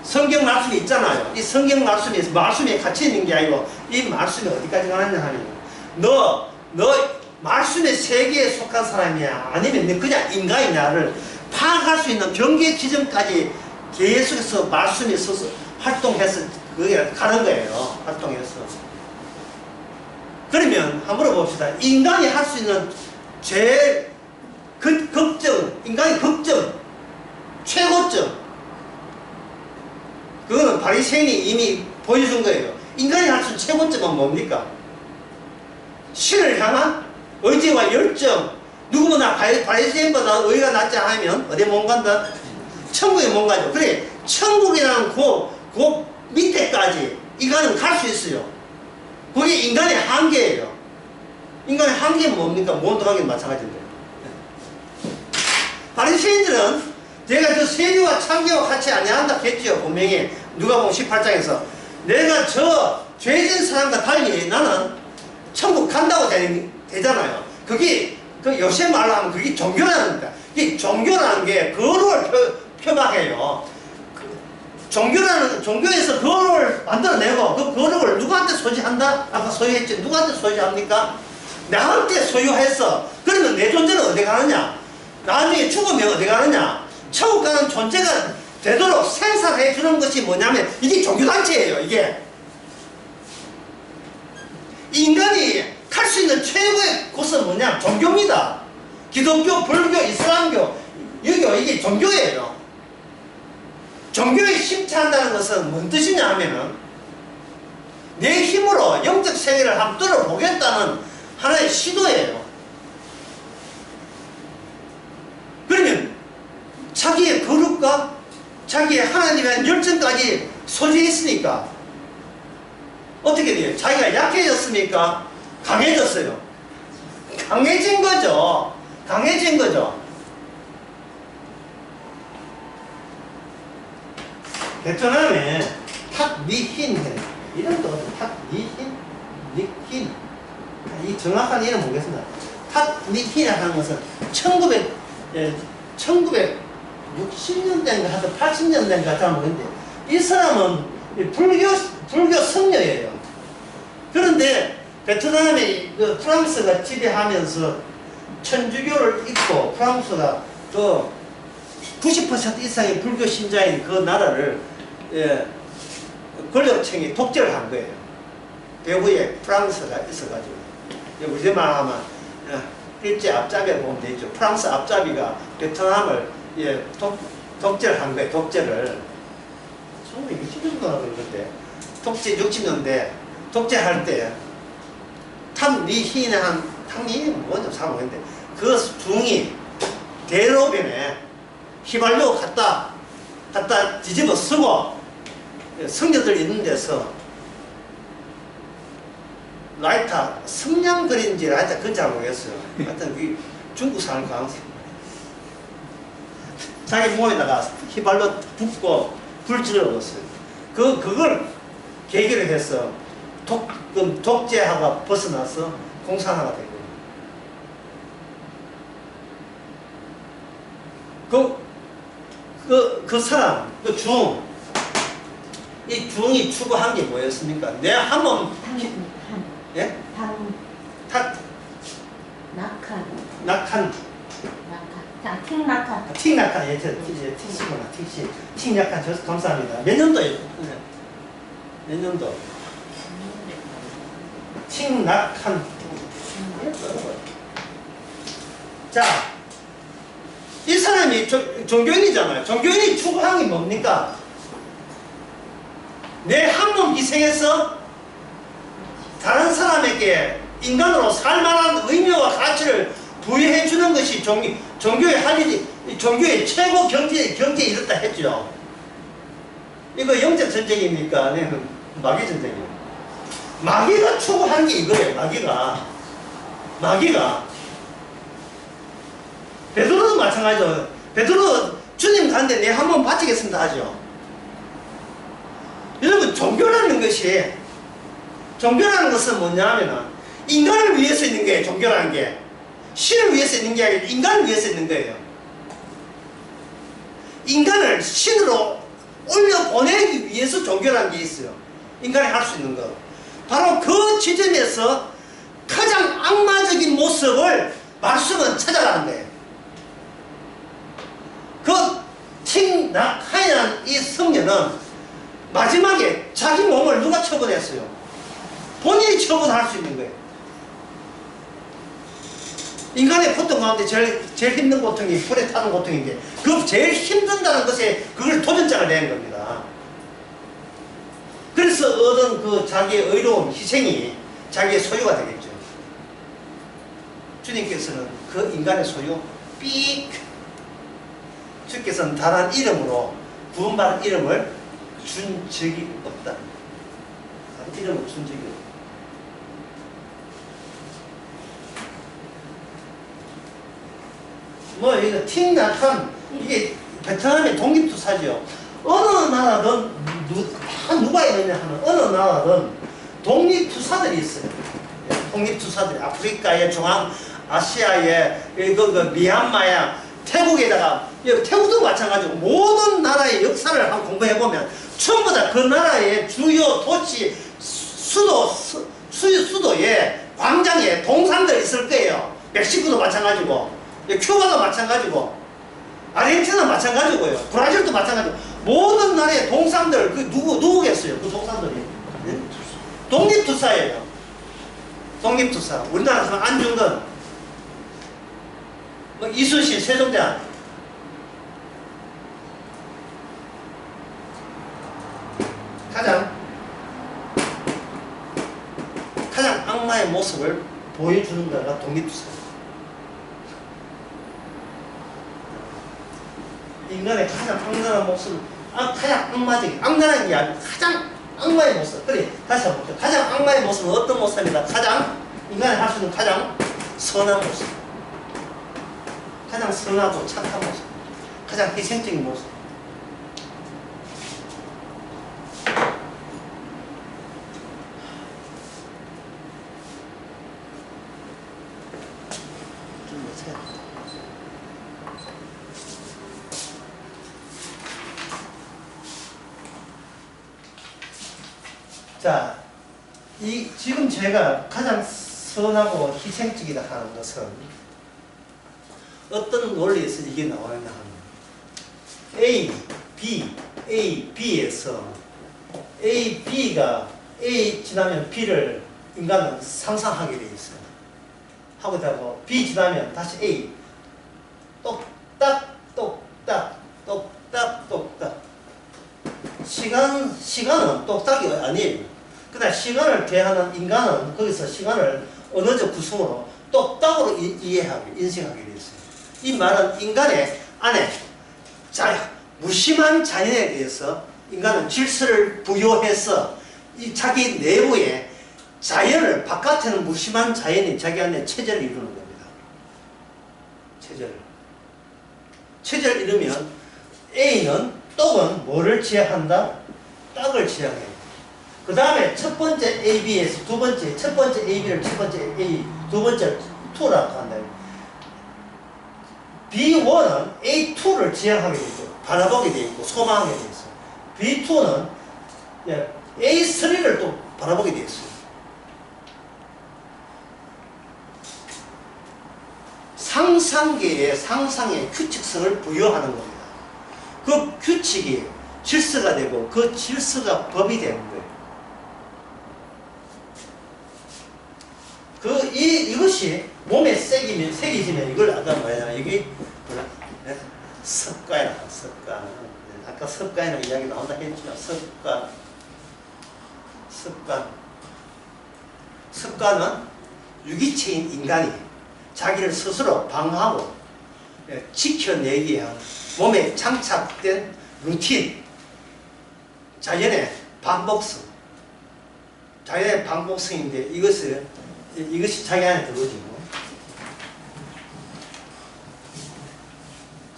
성경 말씀이 있잖아요. 이 성경 말씀에 갇혀 있는 게 아니고 이 말씀이 어디까지 가느냐 하면 너 말씀의 세계에 속한 사람이야 아니면 너 그냥 인간이냐를 파악할 수 있는 경계 지점까지 계속해서 말씀이 서서 활동해서 그게 가는 거예요. 활동해서. 그러면 한번 물어봅시다. 인간이 할 수 있는 제일 인간의 극점 최고점 그거는 바리새인이 이미 보여준 거예요. 인간이 할 수 있는 최고점은 뭡니까? 신을 향한 의지와 열정. 누구보다 바리새인보다 의가 낫지 않으면 어디에 못 간다? 천국에 못 가죠. 그래 천국이라는 그 밑에까지 인간은 갈 수 있어요. 그게 인간의 한계예요. 인간의 한계는 뭡니까? 모두하게 마찬가지인데. 바리새인들은 내가 저 세리와 창기와 같이 아니한다 했죠. 분명히 누가복음 18장에서 내가 저 죄진 사람과 달리 나는 천국 간다고 되잖아요. 그게 그 요새 말로 하면 그게 종교라는 거야. 이 종교라는 게 거룩을 표방해요. 종교에서 거룩을 만들어내고 그 거룩을 누구한테 소지한다? 아까 소유했지. 누구한테 소유합니까? 나한테 소유했어. 그러면 내 존재는 어디 가느냐? 나중에 죽으면 어디 가느냐? 천국 가는 존재가 되도록 생산해 주는 것이 뭐냐면 이게 종교단체예요. 이게 인간이 갈 수 있는 최고의 곳은 뭐냐? 종교입니다. 기독교, 불교, 이슬람교, 유교 이게 종교예요. 종교에 심취한다는 것은 뭔 뜻이냐 하면은 내 힘으로 영적 세계를 한번 뚫어보겠다는 하나의 시도예요. 그러면 자기의 거룩과 자기의 하나님에 대한 열정까지 소지했으니까 어떻게 돼요? 자기가 약해졌습니까? 강해졌어요. 강해진 거죠. 강해진 거죠. 베트남에 탁미힌 이름도 탁미힌 미힌 이 정확한 이름 모르겠습니다. 탁미힌이라는 것은 1960년대인가 하여튼 80년대인가 잘 모르겠는데 이 사람은 불교 성녀예요. 그런데 베트남에 그 프랑스가 지배하면서 천주교를 잇고 프랑스가 그 90% 이상의 불교 신자인 그 나라를 권력층이 독재를 한 거예요. 대구에 프랑스가 있어가지고 우리 말하면 일제 앞잡이를 보면 되죠. 프랑스 앞잡이가 베트남을 독재를 한 거예요. 독재를 1960년도나 그랬는데 독재 60년대 독재할 때 탕리힌이 뭐냐 잘 모르겠는데 그 중이 대로변에 휘발유 갖다 뒤집어 쓰고 성녀들 있는 데서 라이터 성냥 그린지 라이터 그건 잘 모르겠어요. 하여튼 그 중국 사람 가능성 자기 몸에다가 휘발유 붓고 불 질러넣었어요. 그걸 계기로 해서 독재하고 벗어나서 공산화가 된 거예요. 그 사람, 이 중이 추구한 게 뭐였습니까? 내가 한번 예? 낙한 틱낙한 예, 틱시구나 틱낙한 저 감사합니다. 몇 년도예요? 몇 년도? 틱낙한 자, 이 사람이 종교인이잖아요. 종교인이 추구한 게 뭡니까? 내 한 몸 희생해서 다른 사람에게 인간으로 살만한 의미와 가치를 부여해 주는 것이 종교의 할 일이, 종교의 최고 경지에 이르다 했죠. 이거 영적 전쟁입니까? 네, 마귀 전쟁이에요. 마귀가 추구한 게 이거예요. 마귀가 베드로도 마찬가지죠. 베드로 주님 가는데 내 한 번 바치겠습니다 하죠. 여러분 종교라는 것은 뭐냐면 인간을 위해서 있는 거예요. 종교라는 게 신을 위해서 있는 게 아니라 인간을 위해서 있는 거예요. 인간을 신으로 올려보내기 위해서 종교라는 게 있어요. 인간이 할 수 있는 거. 바로 그 지점에서 가장 악마적인 모습을 말씀은 찾아가는 거예요. 그 틱낙하이라는 이 성녀는 마지막에 자기 몸을 누가 처분했어요? 본인이 처분할 수 있는 거예요. 인간의 고통 가운데 제일 힘든 고통이 불에 타는 고통인데 그 제일 힘든다는 것에 그걸 도전장을 내는 겁니다. 그래서 얻은 그 자기의 의로운 희생이 자기의 소유가 되겠죠. 주님께서는 그 인간의 소유 삑 주께서는 다른 이름으로 구원받은 이름을 준 적이 없다. 다른 이름을 준 적이 없다. 뭐 이거 틱낙한 이게 베트남의 독립투사죠. 어느 나라든 누가 있느냐 하면 어느 나라든 독립투사들이 있어요. 독립투사들이 아프리카에 중앙아시아에 미얀마야 태국에다가 태국도 마찬가지고 모든 나라의 역사를 한번 공부해보면 전부 다 그 나라의 주요 도시 수도에 광장에 동산들이 있을 거예요. 멕시코도 마찬가지고 큐바도 마찬가지고 아르헨티나 마찬가지고요. 브라질도 마찬가지고 모든 나라의 동산들 그 누구겠어요? 그 동산들이 네? 독립투사예요. 독립투사. 우리나라에서 안중근 이순신 세종대왕 가장 인간의 모습을 보여주는 거가 독립투사입니다. 인간의 가장 악랄한 모습, 가장 악마적인, 악랄한 게 아니고 가장 악마의 모습. 그래, 다시 한번 볼게요. 가장 악마의 모습은 어떤 모습입니다. 가장, 인간이 할 수 있는 가장 선한 모습. 가장 선하고 착한 모습. 가장 희생적인 모습. 좀 보세요. 자, 지금 제가 가장 선하고 희생적이다 하는 것은 어떤 논리에서 이게 나오냐 하면 A, B에서 A, B가 A 지나면 B를 인간은 상상하게 돼 있어요. 하고 되고 B 지나면 다시 A 똑딱 똑딱 똑딱 똑딱 시간은 똑딱이 아니에요. 그러나 시간을 대하는 인간은 거기서 시간을 언어적 구성으로 똑딱으로 인식하게 돼 있어요. 이 말은 인간의 안에 무심한 자연에 대해서 인간은 질서를 부여해서 이 자기 내부에 자연을, 바깥에는 무심한 자연이 자기 안에 체제를 이루는 겁니다. 체제를 이루면 A는 떡은 뭐를 지향한다? 떡을 지향해요. 그 다음에 첫 번째 AB에서 첫 번째 AB를 첫 번째 A, 두 번째 2라고 한다. B1은 A2를 지향하게 되죠. 바라보게 되어 있고 소망하게 되어 있어요. B2는 A3를 또 바라보게 되어 있어요. 상상계의 상상의 규칙성을 부여하는 겁니다. 그 규칙이 질서가 되고 그 질서가 법이 되는 거예요. 이것이 몸에 새기지면 이걸 아까 뭐야, 여기 습관이라, 습관. 아까 습관이라는 이야기 나온다 했죠. 습관은 유기체인 인간이 자기를 스스로 방어하고 지켜내기 위한 몸에 장착된 루틴, 자연의 반복성인데 이것이 자기 안에 들어오죠.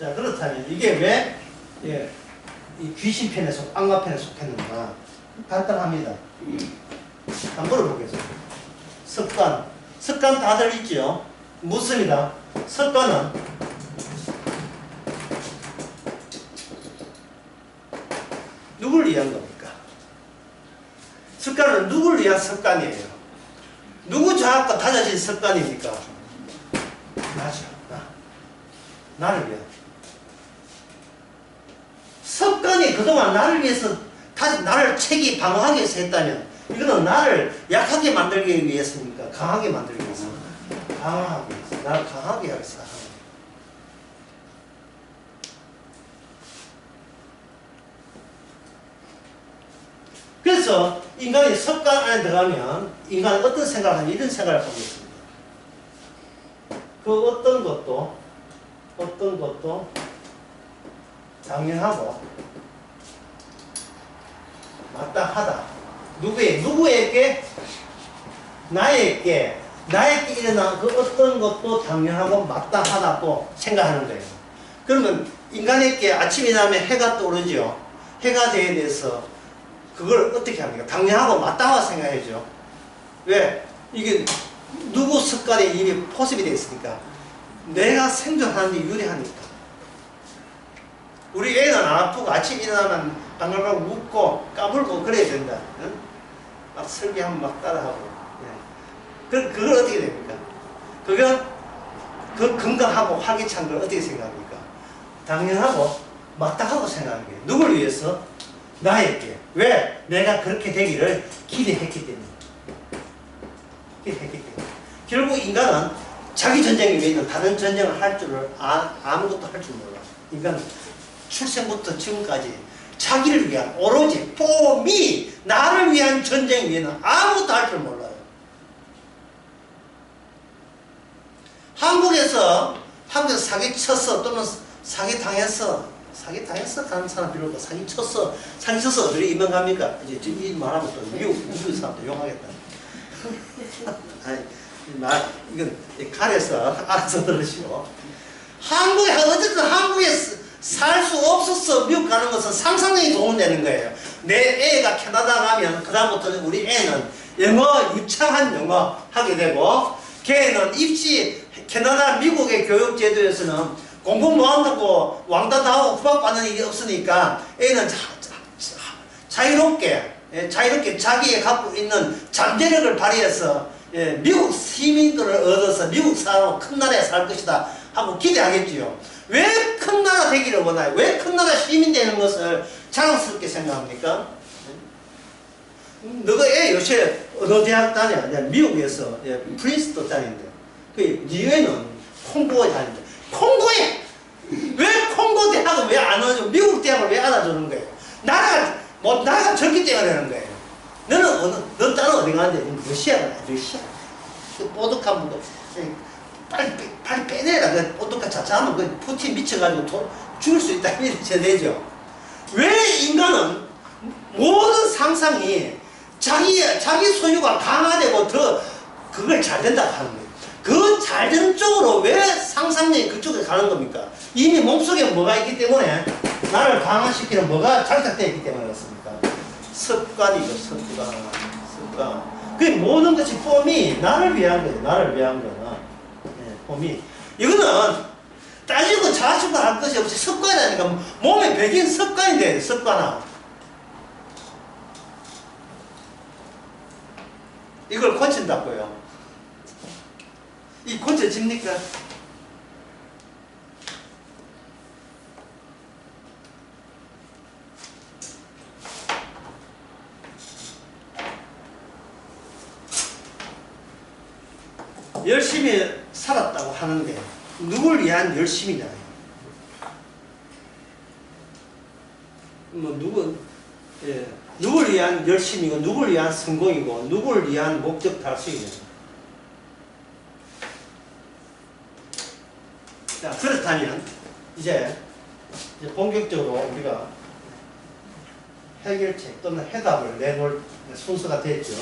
자, 그렇다면 이게 왜 이 귀신편에 악마편에 속했는가? 간단합니다. 한번 물어보겠습니다. 습관 다들 있죠? 묻습니다. 습관은 누굴 위한 겁니까? 습관은 누굴 위한 습관이에요? 누구 자아가 다져진 습관입니까? 나죠. 나를 위한. 습관이 그동안 나를 위해서 나를 책이 방어하기 위해서 했다면 이거는 나를 약하게 만들기 위해서입니까? 강하게 만들기 위해서? 강하게 위해서. 나를 강하게 하기 위해서. 그래서 인간이 습관 안에 들어가면 인간은 어떤 생각을 하냐, 이런 생각을 하고 있습니다. 그 어떤 것도 당연하고 마땅하다. 누구에게? 나에게 일어난 그 어떤 것도 당연하고 마땅하다고 생각하는 거예요. 그러면 인간에게 아침이 나면 해가 떠오르죠. 해가 되에 대해서 그걸 어떻게 합니까? 당연하고 마땅하고 생각해야죠. 왜? 이게 누구 습관에 이미 포섭이 되어 있으니까. 내가 생존하는 데 유리하니까. 우리 애는 안 아프고 아침 일어나면 방글방글 웃고 까불고 그래야 된다. 응? 막 설계하면 막 따라하고. 네. 그걸 어떻게 됩니까? 그 건강하고 활기찬 걸 어떻게 생각합니까? 당연하고 마땅하고 생각하는 거예요. 누굴 위해서? 나에게. 왜? 내가 그렇게 되기를 기대했기 때문에. 결국 인간은 자기 전쟁이 왜 있는 다른 전쟁을 할 줄을 아무것도 할 줄 몰라. 인간은 출생부터 지금까지 자기를 위한 오로지 나를 위한 전쟁 위에는 아무것도 할 줄 몰라요. 한국에서 사기쳤어 또는 사기당했어 하는 사람 필요 없고 사기쳤어 어디로 임명합니까? 이제 이 말하면 또 미국 사람도 용하겠다. 아니, 이건 가려서 알아서 들으시고. 어쨌든 한국에 살 수 없어서 미국 가는 것은 상상력이 도움되는 거예요. 내 애가 캐나다 가면 그다음부터는 우리 애는 유창한 영어 하게 되고, 걔는 캐나다 미국의 교육 제도에서는 공부 못한다고 왕따 당하고 구박받는 일이 없으니까 애는 자유롭게 자기의 갖고 있는 잠재력을 발휘해서 미국 시민들을 얻어서 미국 사람 큰 나라에 살 것이다 하고 기대하겠지요. 왜 큰 나라 되기를 원해요? 왜 큰 나라 시민 되는 것을 자랑스럽게 생각합니까? 너가 애 요새 어느 대학 다녀? 미국에서 프린스턴 다니는데 그 이외에는 콩고에 다니는데 콩고에 왜 콩고 대학을 왜 안 알아줘? 미국 대학을 왜 알아주는 거예요? 나라가 적기 때문에 그러는 거예요. 넌 다른 어디 가는데? 러시아. 그 뽀득한 분도 빨리 빼내라. 그 뽀득한 자자하면 그 푸틴 미쳐가지고 죽을 수 있다. 이렇게 되죠. 왜 인간은 모든 상상이 자기 소유가 강화되고 그걸 잘 된다고 하는 거예요. 그 잘 되는 쪽으로 왜 상상력이 그쪽에 가는 겁니까? 이미 몸속에 뭐가 있기 때문에 나를 강화시키는 뭐가 장착되어 있기 때문에 그렇습니까? 습관이죠. 습관. 그 모든 것이 폼이 나를 위한 거예요. 나를 위한 거는. 폼이. 이거는 따지고 자식을 할 것이 없이 습관이라니까. 몸에 배긴 습관이 돼요. 습관화. 이걸 고친다고요. 이 고쳐집니까? 열심히 살았다고 하는데 누굴 위한 열심이냐? 누굴 위한 열심이고 누굴 위한 성공이고 누굴 위한 목적 달성이냐? 자, 그렇다면 이제 본격적으로 우리가 해결책 또는 해답을 내놓을 순서가 됐죠.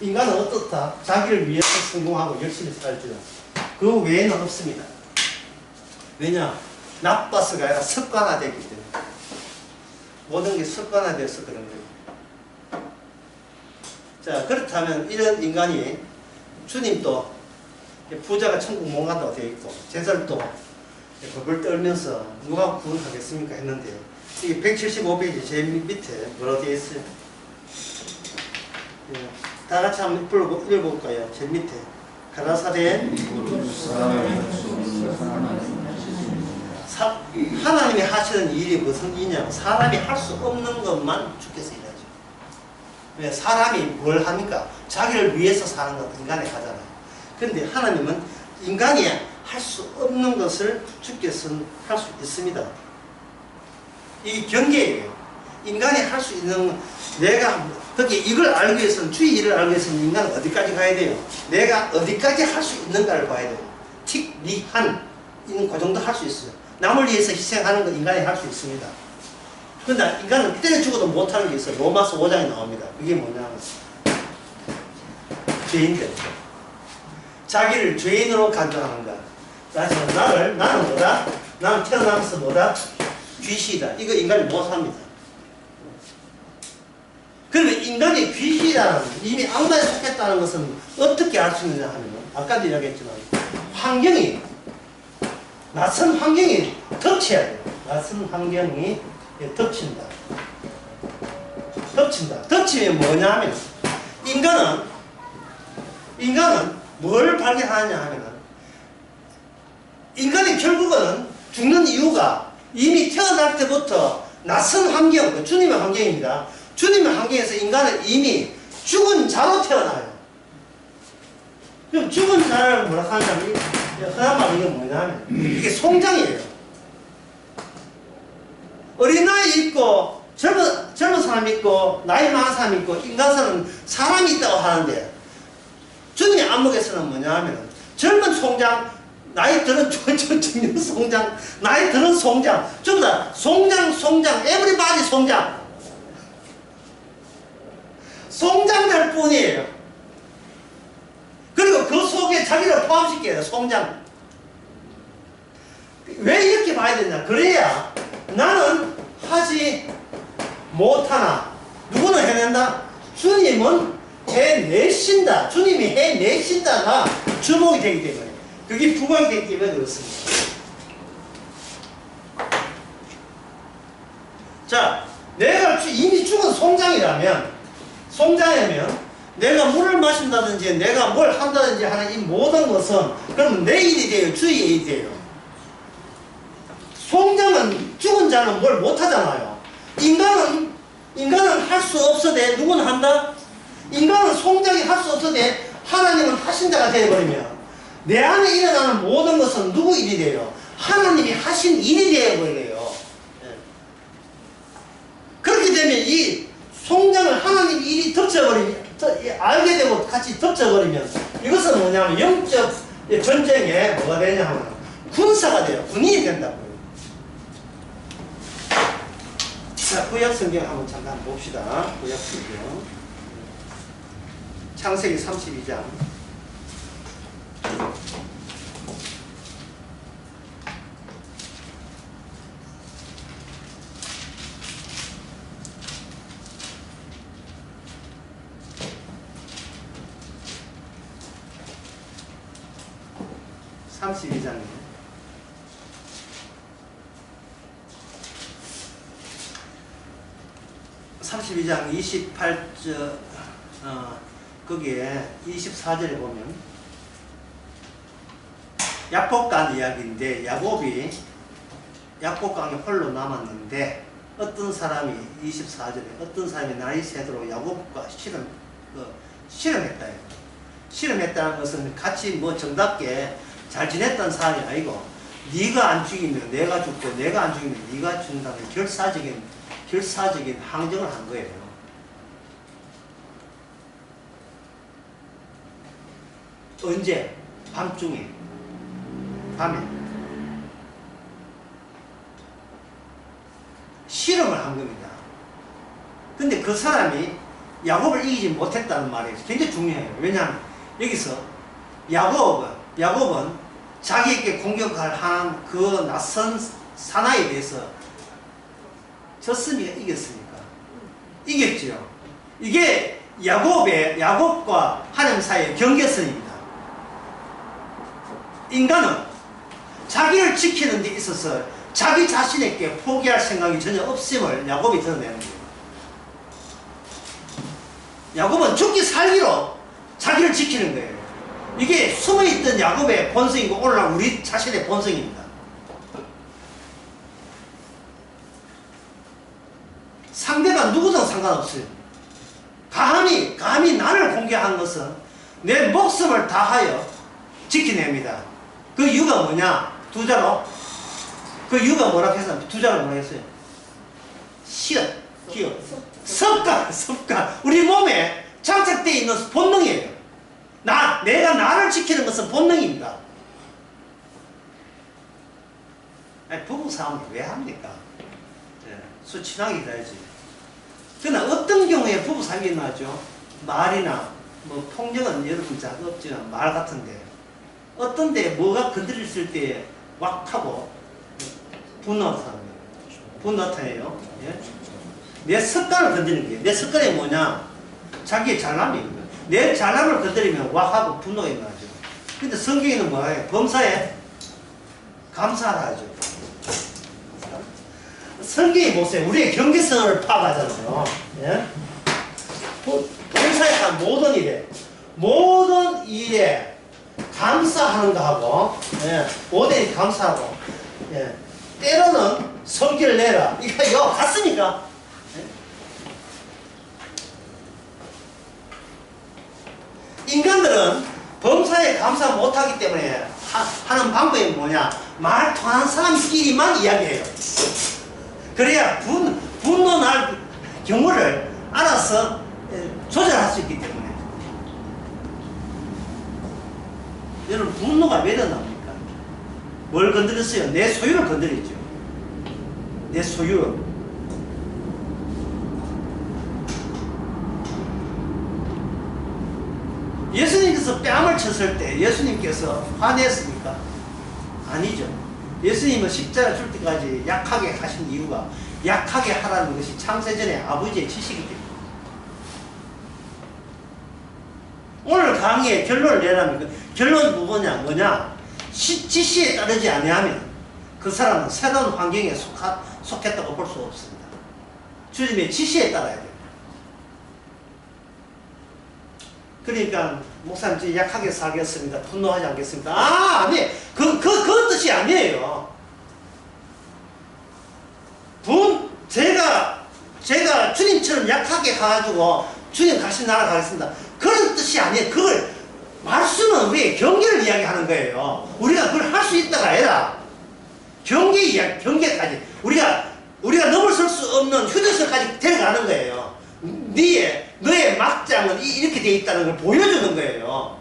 인간은 어떻다? 자기를 위해서 성공하고 열심히 살죠. 그 외에는 없습니다. 왜냐? 나빠서가 아니라 습관화되기 때문에. 모든 게 습관화돼서 그런 거예요. 자, 그렇다면 이런 인간이 주님도 부자가 천국 못 간다고 되어 있고 제설도 벌벌 떨면서 누가 구원하겠습니까 했는데요. 이게 175페이지 제일 밑에 뭐라고 되어 있어요? 다 같이 한번 읽어볼까요? 제일 밑에 가라사대 하나님이 하시는 일이 무슨 일이냐? 사람이 할 수 없는 것만 주께서 일하죠. 왜? 사람이 뭘 합니까? 자기를 위해서 사는 것 인간의 가잖아요. 그런데 하나님은 인간이 할 수 없는 것을 주께서는 할 수 있습니다. 이 경계예요. 인간이 할 수 있는 내가 그렇게 이걸 알기 위해서는 주의 일을 알기 위해서는 인간은 어디까지 가야 돼요? 내가 어디까지 할 수 있는가를 봐야 돼요. 한 그 정도 할 수 있어요. 남을 위해서 희생하는 건 인간이 할 수 있습니다. 그런데 인간은 때려 죽어도 못하는 게 있어요. 로마서 5장에 나옵니다. 그게 뭐냐면 죄인들. 자기를 죄인으로 간주하는 것. 나는 뭐다? 나는 태어나면서 뭐다? 귀신이다. 이거 인간이 못합니다. 그러면 인간이 귀신이라는 이미 악마에 속했다는 것은 어떻게 알 수 있느냐 하면 아까도 이야기했지만 낯선 환경이 덮쳐야 돼요. 낯선 환경이 덮친다. 덮치면 뭐냐 하면 인간은 뭘 발견하느냐 하면 인간이 결국은 죽는 이유가 이미 태어날 때부터 낯선 환경, 주님의 환경입니다. 주님의 환경에서 인간은 이미 죽은 자로 태어나요. 그럼 죽은 자를 뭐라 하냐면 흔한 말로 이게 뭐냐면 이게 송장이에요. 어린아이 있고 젊은 사람 있고 나이 많은 사람 있고 인간사는 사람이 있다고 하는데 주님의 안목에서는 뭐냐 하면 젊은 송장 나이 들은 청년 성장, 나이 들은 성장, 전부 다 성장, 에브리바디 성장. 성장될 뿐이에요. 그리고 그 속에 자기를 포함시켜요. 성장. 왜 이렇게 봐야 되냐? 그래야 나는 하지 못하나 누구는 해낸다? 주님은 해내신다. 주님이 해내신다가 주목이 되기 때문에, 그게 부각이 되기 때문에 그렇습니다. 자, 내가 이미 죽은 송장이라면 내가 물을 마신다든지 내가 뭘 한다든지 하는 이 모든 것은 그러면 내 일이 돼요? 주의 일이 돼요? 송장은 죽은 자는 뭘 못하잖아요. 인간은 할 수 없어도 누구는 한다? 인간은 송장이 할 수 없어도 하나님은 하신 자가 되어버리면 내 안에 일어나는 모든 것은 누구 일이 돼요? 하나님이 하신 일이 되어버려요. 그렇게 되면 이 송장을 하나님 일이 덮쳐버리면, 알게 되고 같이 덮쳐버리면 이것은 뭐냐면 영적 전쟁에 뭐가 되냐 하면 군사가 돼요. 군인이 된다고요. 자, 구약 성경 한번 잠깐 봅시다. 구약 성경. 창세기 32장. (32장) 28절 거기에 24절에 보면 야복강 이야기인데, 야곱이 야복강에 홀로 남았는데 어떤 사람이 24절에 어떤 사람이 나이 새도록 야곱과 실험했다. 실험했다는 것은 같이 뭐 정답게 잘 지냈던 사람이 아니고, 네가 안 죽이면 내가 죽고 내가 안 죽이면 네가 죽는다는 결사적인 항정을 한 거예요. 언제? 밤중에. 밤에. 실험을 한 겁니다. 근데 그 사람이 야곱을 이기지 못했다는 말이 굉장히 중요해요. 왜냐하면 여기서 야곱은 자기에게 공격할 한 그 낯선 사나이에 대해서 졌습니까? 이겼습니까? 이겼죠. 이게 야곱과 하나님 사이의 경계선입니다. 인간은 자기를 지키는 데 있어서 자기 자신에게 포기할 생각이 전혀 없음을 야곱이 드러내는 거예요. 야곱은 죽기 살기로 자기를 지키는 거예요. 이게 숨어있던 야곱의 본성이고 오늘날 우리 자신의 본성입니다. 상대가 누구든 상관없어요. 감히 나를 공격한 것은 내 목숨을 다하여 지켜냅니다. 그 이유가 뭐냐? 두 자로. 그 이유가 뭐라고 했어요? 두 자로 뭐라고 했어요? 시험, 기억, 습관. 우리 몸에 장착되어 있는 본능이에요. 내가 나를 지키는 것은 본능입니다. 아니, 부부싸움을 왜 합니까? 수친하게 해야지. 그러나 어떤 경우에 부부싸움이 일어나죠? 말이나 뭐 폭력은 여러분 잘 없지만 말 같은데, 어떤 데 뭐가 건드렸을 때 왁 하고 분노타예요. 예? 내 습관을 건드리는 거예요. 내 습관이 뭐냐? 자기의 잘남이에요. 내 잘남을 건드리면 왁 하고 분노가 일어나죠. 근데 성경에는 뭐예요? 범사에 감사하라 하죠. 성경이 보세요. 우리의 경계선을 파악하잖아요. 예? 범사에 한 모든 일에 감사하는 거하고, 예, 오대히 감사하고, 예, 때로는 성기를 내라. 이거 같습니까? 예? 인간들은 범사에 감사 못하기 때문에 하는 방법이 뭐냐? 말 통하는 사람끼리만 이야기해요. 그래야 분노날 경우를 알아서 조절할 수 있기 때문에. 여러분, 분노가 왜 일어납니까? 뭘 건드렸어요? 내 소유를 건드렸죠. 내 소유를. 예수님께서 뺨을 쳤을 때 예수님께서 화냈습니까? 아니죠. 예수님은 십자가 줄 때까지 약하게 하신 이유가 약하게 하라는 것이 창세전에 아버지의 지시이기 때문에. 오늘 강의의 결론을 내라면 그 결론 뭐냐? 지시에 따르지 아니하면 그 사람은 새로운 환경에 속했다고 볼 수 없습니다. 주님의 지시에 따라야 돼요. 그러니까 목사님 약하게 살겠습니다. 분노하지 않겠습니다. 아니 그 뜻이 아니에요. 제가 주님처럼 약하게 가가지고 주님 다시 나아가겠습니다. 그런 뜻이 아니에요. 그걸 말씀은 우리의 경계를 이야기하는 거예요. 우리가 그걸 할 수 있다가 아니라 경계까지 우리가 넘어설 수 없는 휴대선까지 데려가는 거예요. 너의 막장은 이렇게 돼 있다는 걸 보여주는 거예요.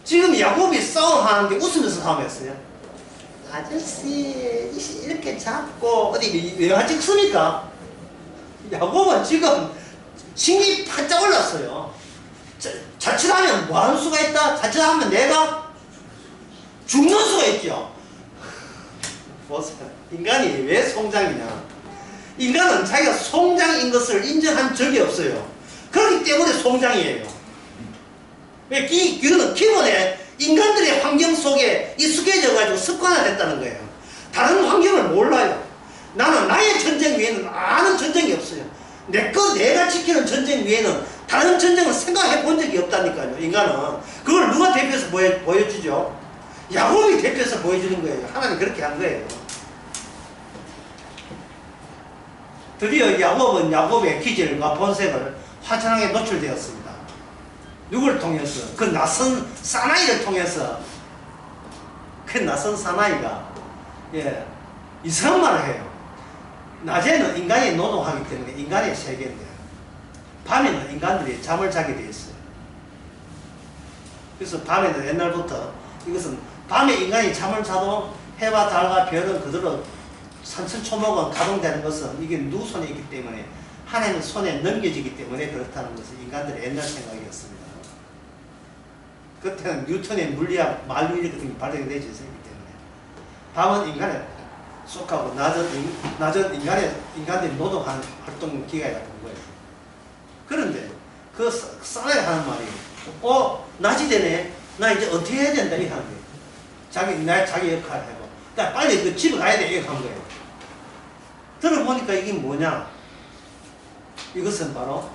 지금 야곱이 싸움하는데 웃으면서 싸움했어요. 아저씨 이렇게 잡고 어디 왜 찍습니까? 야곱은 지금 심이 팔짝 올랐어요. 자칫하면 뭐 하는 수가 있다? 자칫하면 내가 죽는 수가 있죠. 보세요. 인간이 왜 송장이냐? 인간은 자기가 송장인 것을 인정한 적이 없어요. 그렇기 때문에 송장이에요. 이거는 기본에 인간들의 환경 속에 익숙해져가지고 습관화됐다는 거예요. 다른 환경을 몰라요. 나는 나의 전쟁 외에는 아는 전쟁이 없어요. 내가 지키는 전쟁 외에는 다른 전쟁을 생각해 본 적이 없다니까요. 인간은. 그걸 누가 대표해서 보여주죠? 야곱이 대표해서 보여주는 거예요. 하나님 그렇게 한 거예요. 드디어 야곱은 야곱의 기질과 본색을 화창하게 노출되었습니다. 누구를 통해서? 그 낯선 사나이를 통해서. 그 낯선 사나이가 이상한 말을 해요. 낮에는 인간이 노동하기 때문에 인간의 세계인데 밤에는 인간들이 잠을 자게 되어 있어요. 그래서 밤에는 옛날부터 이것은 밤에 인간이 잠을 자도 해와 달과 별은 그대로 산천초목은 가동되는 것은 이게 누구 손에 있기 때문에 하나님의 손에 넘겨지기 때문에 그렇다는 것은 인간들의 옛날 생각이었습니다. 그때는 뉴턴의 물리학, 만유인력 같은 게 발견이 되지 않기 때문에 밤은 인간에 속하고 낮은 인간들이 노동하는 활동 기간이라고 본 거예요. 그런데 그 사나이 하는 말이 낮이 되네. 나 이제 어떻게 해야 된다 이렇게 하는 거예요. 자기 역할을 해고 그러니까 빨리 그 집에 가야 돼 이렇게 한 거예요. 들어보니까 이게 뭐냐? 이것은 바로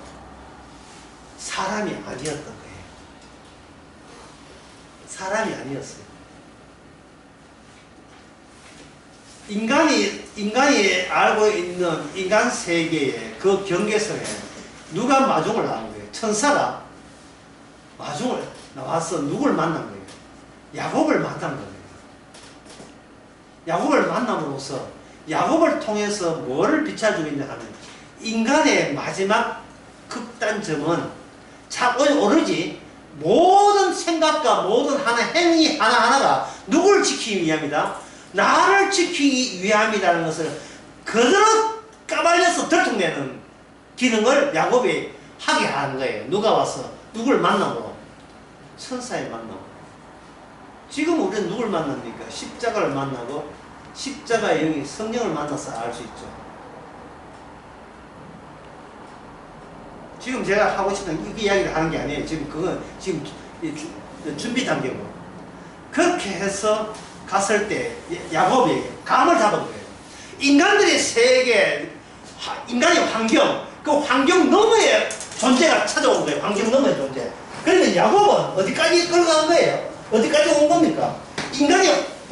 사람이 아니었던 거예요. 사람이 아니었어요. 인간이 알고 있는 인간 세계의 그 경계선에 누가 마중을 나온 거예요? 천사가 마중을 나와서 누굴 만난 거예요? 야곱을 만난 거예요. 야곱을 만남으로써 야곱을 통해서 뭐를 비춰주겠냐 하면 인간의 마지막 극단점은 오로지 모든 생각과 모든 행위 하나하나가 누굴 지키기 위함이다? 나를 지키기 위함이라는 것을 그대로 까발려서 들통내는 기능을 야곱이 하게 하는 거예요. 누가 와서 누굴 만나고? 천사의 만남. 지금 우리는 누굴 만납니까? 십자가를 만나고 십자가의 영이 성령을 만나서 알 수 있죠. 지금 제가 하고 싶은 이 이야기를 하는 게 아니에요. 그건 준비 단계고. 그렇게 해서 갔을 때 야곱이 감을 잡은 거예요. 인간들의 세계, 인간의 환경, 그 환경 너머의 존재가 찾아온 거예요. 환경 너머의 존재. 그러면 야곱은 어디까지 끌어간 거예요? 어디까지 온 겁니까?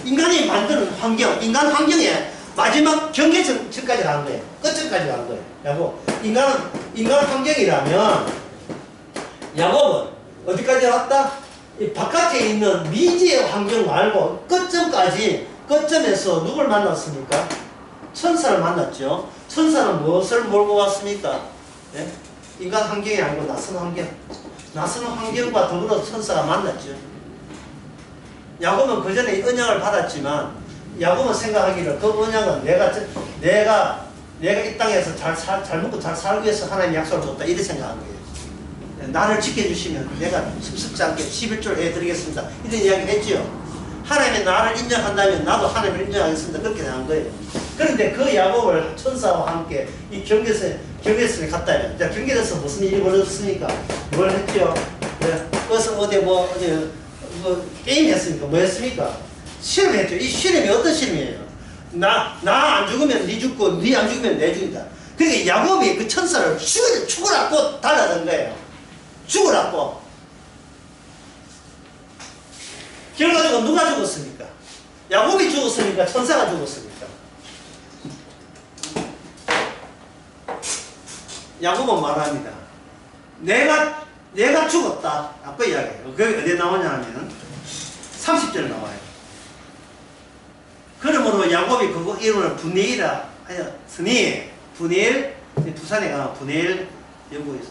인간이 만드는 환경, 인간 환경에 마지막 경계선까지 간 거예요. 끝점까지 간 거예요. 야곱. 인간 환경이라면 야곱은 어디까지 왔다? 이 바깥에 있는 미지의 환경 말고 끝점에서 누굴 만났습니까? 천사를 만났죠. 천사는 무엇을 몰고 왔습니까? 네? 인간 환경이 아니고 낯선 환경. 낯선 환경과 더불어 천사가 만났죠. 야곱은 그 전에 언약을 받았지만 야곱은 생각하기를 그 언약은 내가 이 땅에서 잘 먹고 잘 살기 위해서 하나님 약속을 줬다 이렇게 생각한 거예요. 나를 지켜주시면 내가 습습지 않게 11조를 해드리겠습니다. 이런 이야기를 했지요. 하나님이 나를 인정한다면 나도 하나님을 인정하겠습니다. 그렇게 한 거예요. 그런데 그 야곱을 천사와 함께 이 경계선에 갔다면, 자, 경계에서 무슨 일이 벌어졌습니까? 뭘 했죠? 어디 게임 했습니까? 뭐 했습니까? 실험했죠. 이 실험이 어떤 실험이에요? 나 안 죽으면 네 죽고, 네 안 죽으면 내 죽인다. 그러니까 야곱이 그 천사를 죽으라고 달라던 거예요. 죽으라고. 결과적으로 누가 죽었습니까? 야곱이 죽었습니까? 천사가 죽었습니까? 야곱은 말합니다. 내가 죽었다. 아까 이야기해요. 그게 어디에 나오냐 하면 30절 나와요. 그러므로 야곱이 그거 이름을 분이라 하였으니, 분이엘, 부산에 가면 분이엘 여고 있어.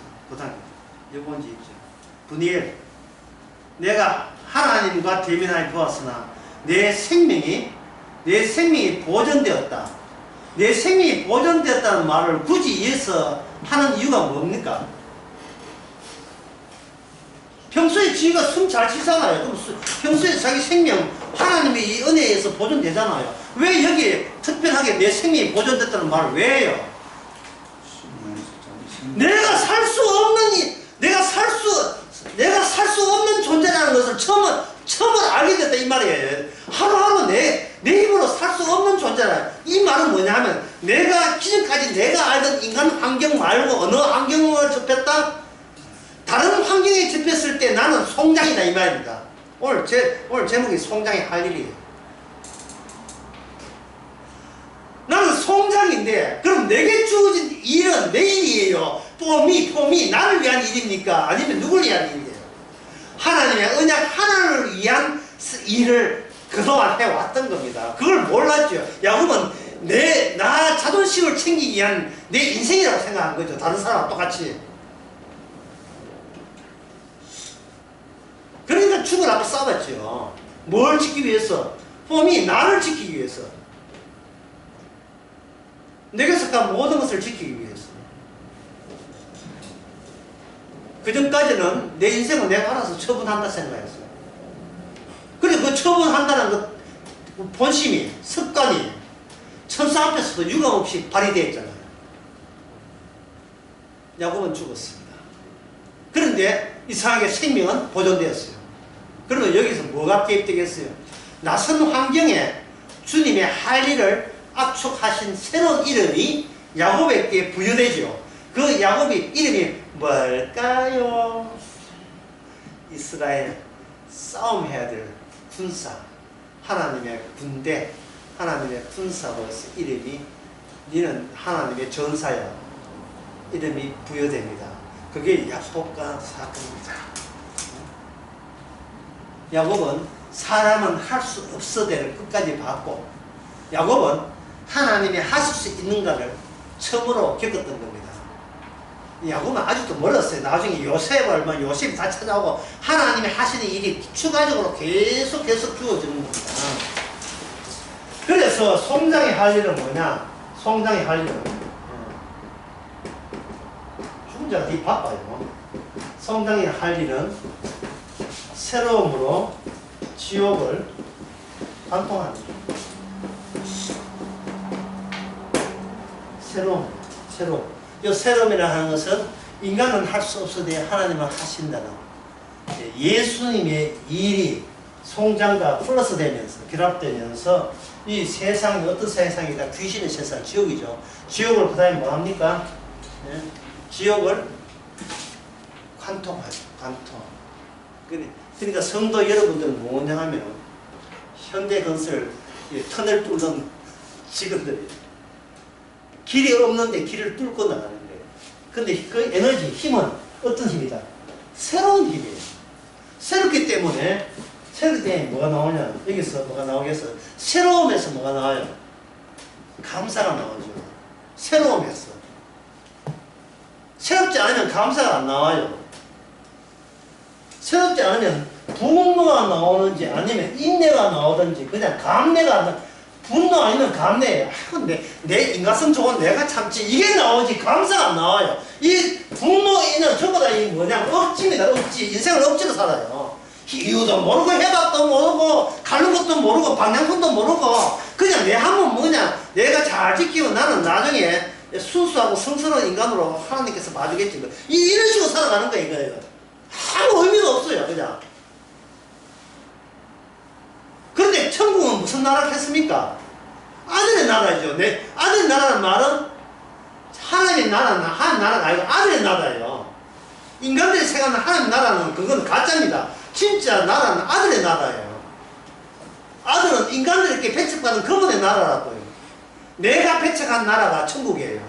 여고인지 있죠. 분이엘. 내가 하나님과 대면하여 보았으나 내 생명이 보존되었다. 내 생명이 보존되었다는 말을 굳이 이어서 하는 이유가 뭡니까? 평소에 지가 숨 잘 쉬잖아요. 그럼 평소에 자기 생명 하나님의 이 은혜에 의해서 보존되잖아요. 왜 여기에 특별하게 내 생명이 보존됐다는 말을 왜 해요? 내가 살 수 없는 존재라는 것을 처음으로 알게 됐다 이 말이에요. 하루하루 내 힘으로 살 수 없는 존재라. 이 말은 뭐냐면 내가 기존까지 내가 알던 인간 환경 말고 어느 환경을 접했다? 다른 환경에 접했을 때 나는 송장이다 이 말입니다. 오늘 제목이 송장이 할 일이에요. 나는 송장인데 그럼 내게 주어진 일은 내 일이에요. 폼이 나를 위한 일입니까? 아니면 누굴 위한 일이에요? 하나님의 언약 하나를 위한 일을 그동안 해왔던 겁니다. 그걸 몰랐죠. 야곱은 나 자존심을 챙기기 위한 내 인생이라고 생각한 거죠. 다른 사람과 똑같이. 그러니까 죽으라고 싸웠죠. 뭘 지키기 위해서? 폼이 나를 지키기 위해서. 내게 속한 모든 것을 지키기 위해서. 그 전까지는 내 인생은 내가 알아서 처분한다 생각했어요. 그런데 그 처분한다는 그 본심이, 습관이 천사 앞에서도 유감없이 발휘되어 있잖아요. 야곱은 죽었습니다. 그런데 이상하게 생명은 보존되었어요. 그러면 여기서 뭐가 개입되겠어요? 낯선 환경에 주님의 할 일을 압축하신 새로운 이름이 야곱에게 부여되죠. 그 야곱이 이름이 뭘까요? 이스라엘, 싸움해야 될 군사, 하나님의 군대, 하나님의 군사로서 이름이 니는 하나님의 전사야. 이름이 부여됩니다. 그게 야곱과 사건입니다. 야곱은 사람은 할 수 없어대를 끝까지 봤고, 야곱은 하나님이 하실 수 있는가를 처음으로 겪었던 겁니다. 야곱은 아직도 멀었어요. 나중에 요셉이 다 찾아오고 하나님이 하시는 일이 추가적으로 계속 주어지는 겁니다. 그래서 송장이 할 일은 뭐냐? 송장이 할 일은 죽은 자가 되게 바빠요. 송장이 할 일은 새로움으로 지옥을 관통하는 거예요. 새로움. 이 새로움이라 하는 것은 인간은 할 수 없어도 하나님은 하신다는 예수님의 일이 송장과 플러스 되면서 결합되면서 이 세상이 어떤 세상이다? 귀신의 세상, 지옥이죠. 지옥을 그 다음에 뭐 합니까? 네? 지옥을 관통하죠. 관통. 그러니까 성도 여러분들은 뭐냐 하면 현대건설 터널 뚫는 직원들이에요. 길이 없는데 길을 뚫고 나가는 거예요. 근데 그 에너지, 힘은 어떤 힘이다? 새로운 힘이에요. 새롭기 때문에 뭐가 나오냐? 여기서 뭐가 나오겠어? 새로움에서 뭐가 나와요? 감사가 나오죠. 새로움에서. 새롭지 않으면 감사가 안 나와요. 새롭지 않으면 분노가 나오는지 아니면 인내가 나오든지 그냥 분노 아니면 감내예요. 아이고, 내 인간성 좋은 내가 참지. 이게 나오지 감사가 안 나와요. 이 분노, 인내 전부 다 이 뭐냐 억지입니다. 억지. 인생을 억지로 살아요. 이유도 모르고 해박도 모르고 가는 것도 모르고 방향성도 모르고 그냥 내 한번 뭐냐 내가 잘 지키면 나는 나중에 순수하고 성스러운 인간으로 하나님께서 봐주겠지. 이런 식으로 살아가는 거예요. 이거예요. 아무 의미도 없어요. 그냥. 그런데 천국은 무슨 나라겠습니까? 아들의 나라죠. 아들의 나라는 말은 하나님의 나라는 하나님 나라가 아니고 아들의 나라예요. 인간들이 생각하는 하나님 나라는 그건 가짜입니다. 진짜 나라는 아들의 나라예요. 아들은 인간들에게 배척받은 그분의 나라라고요. 내가 배척한 나라가 천국이에요.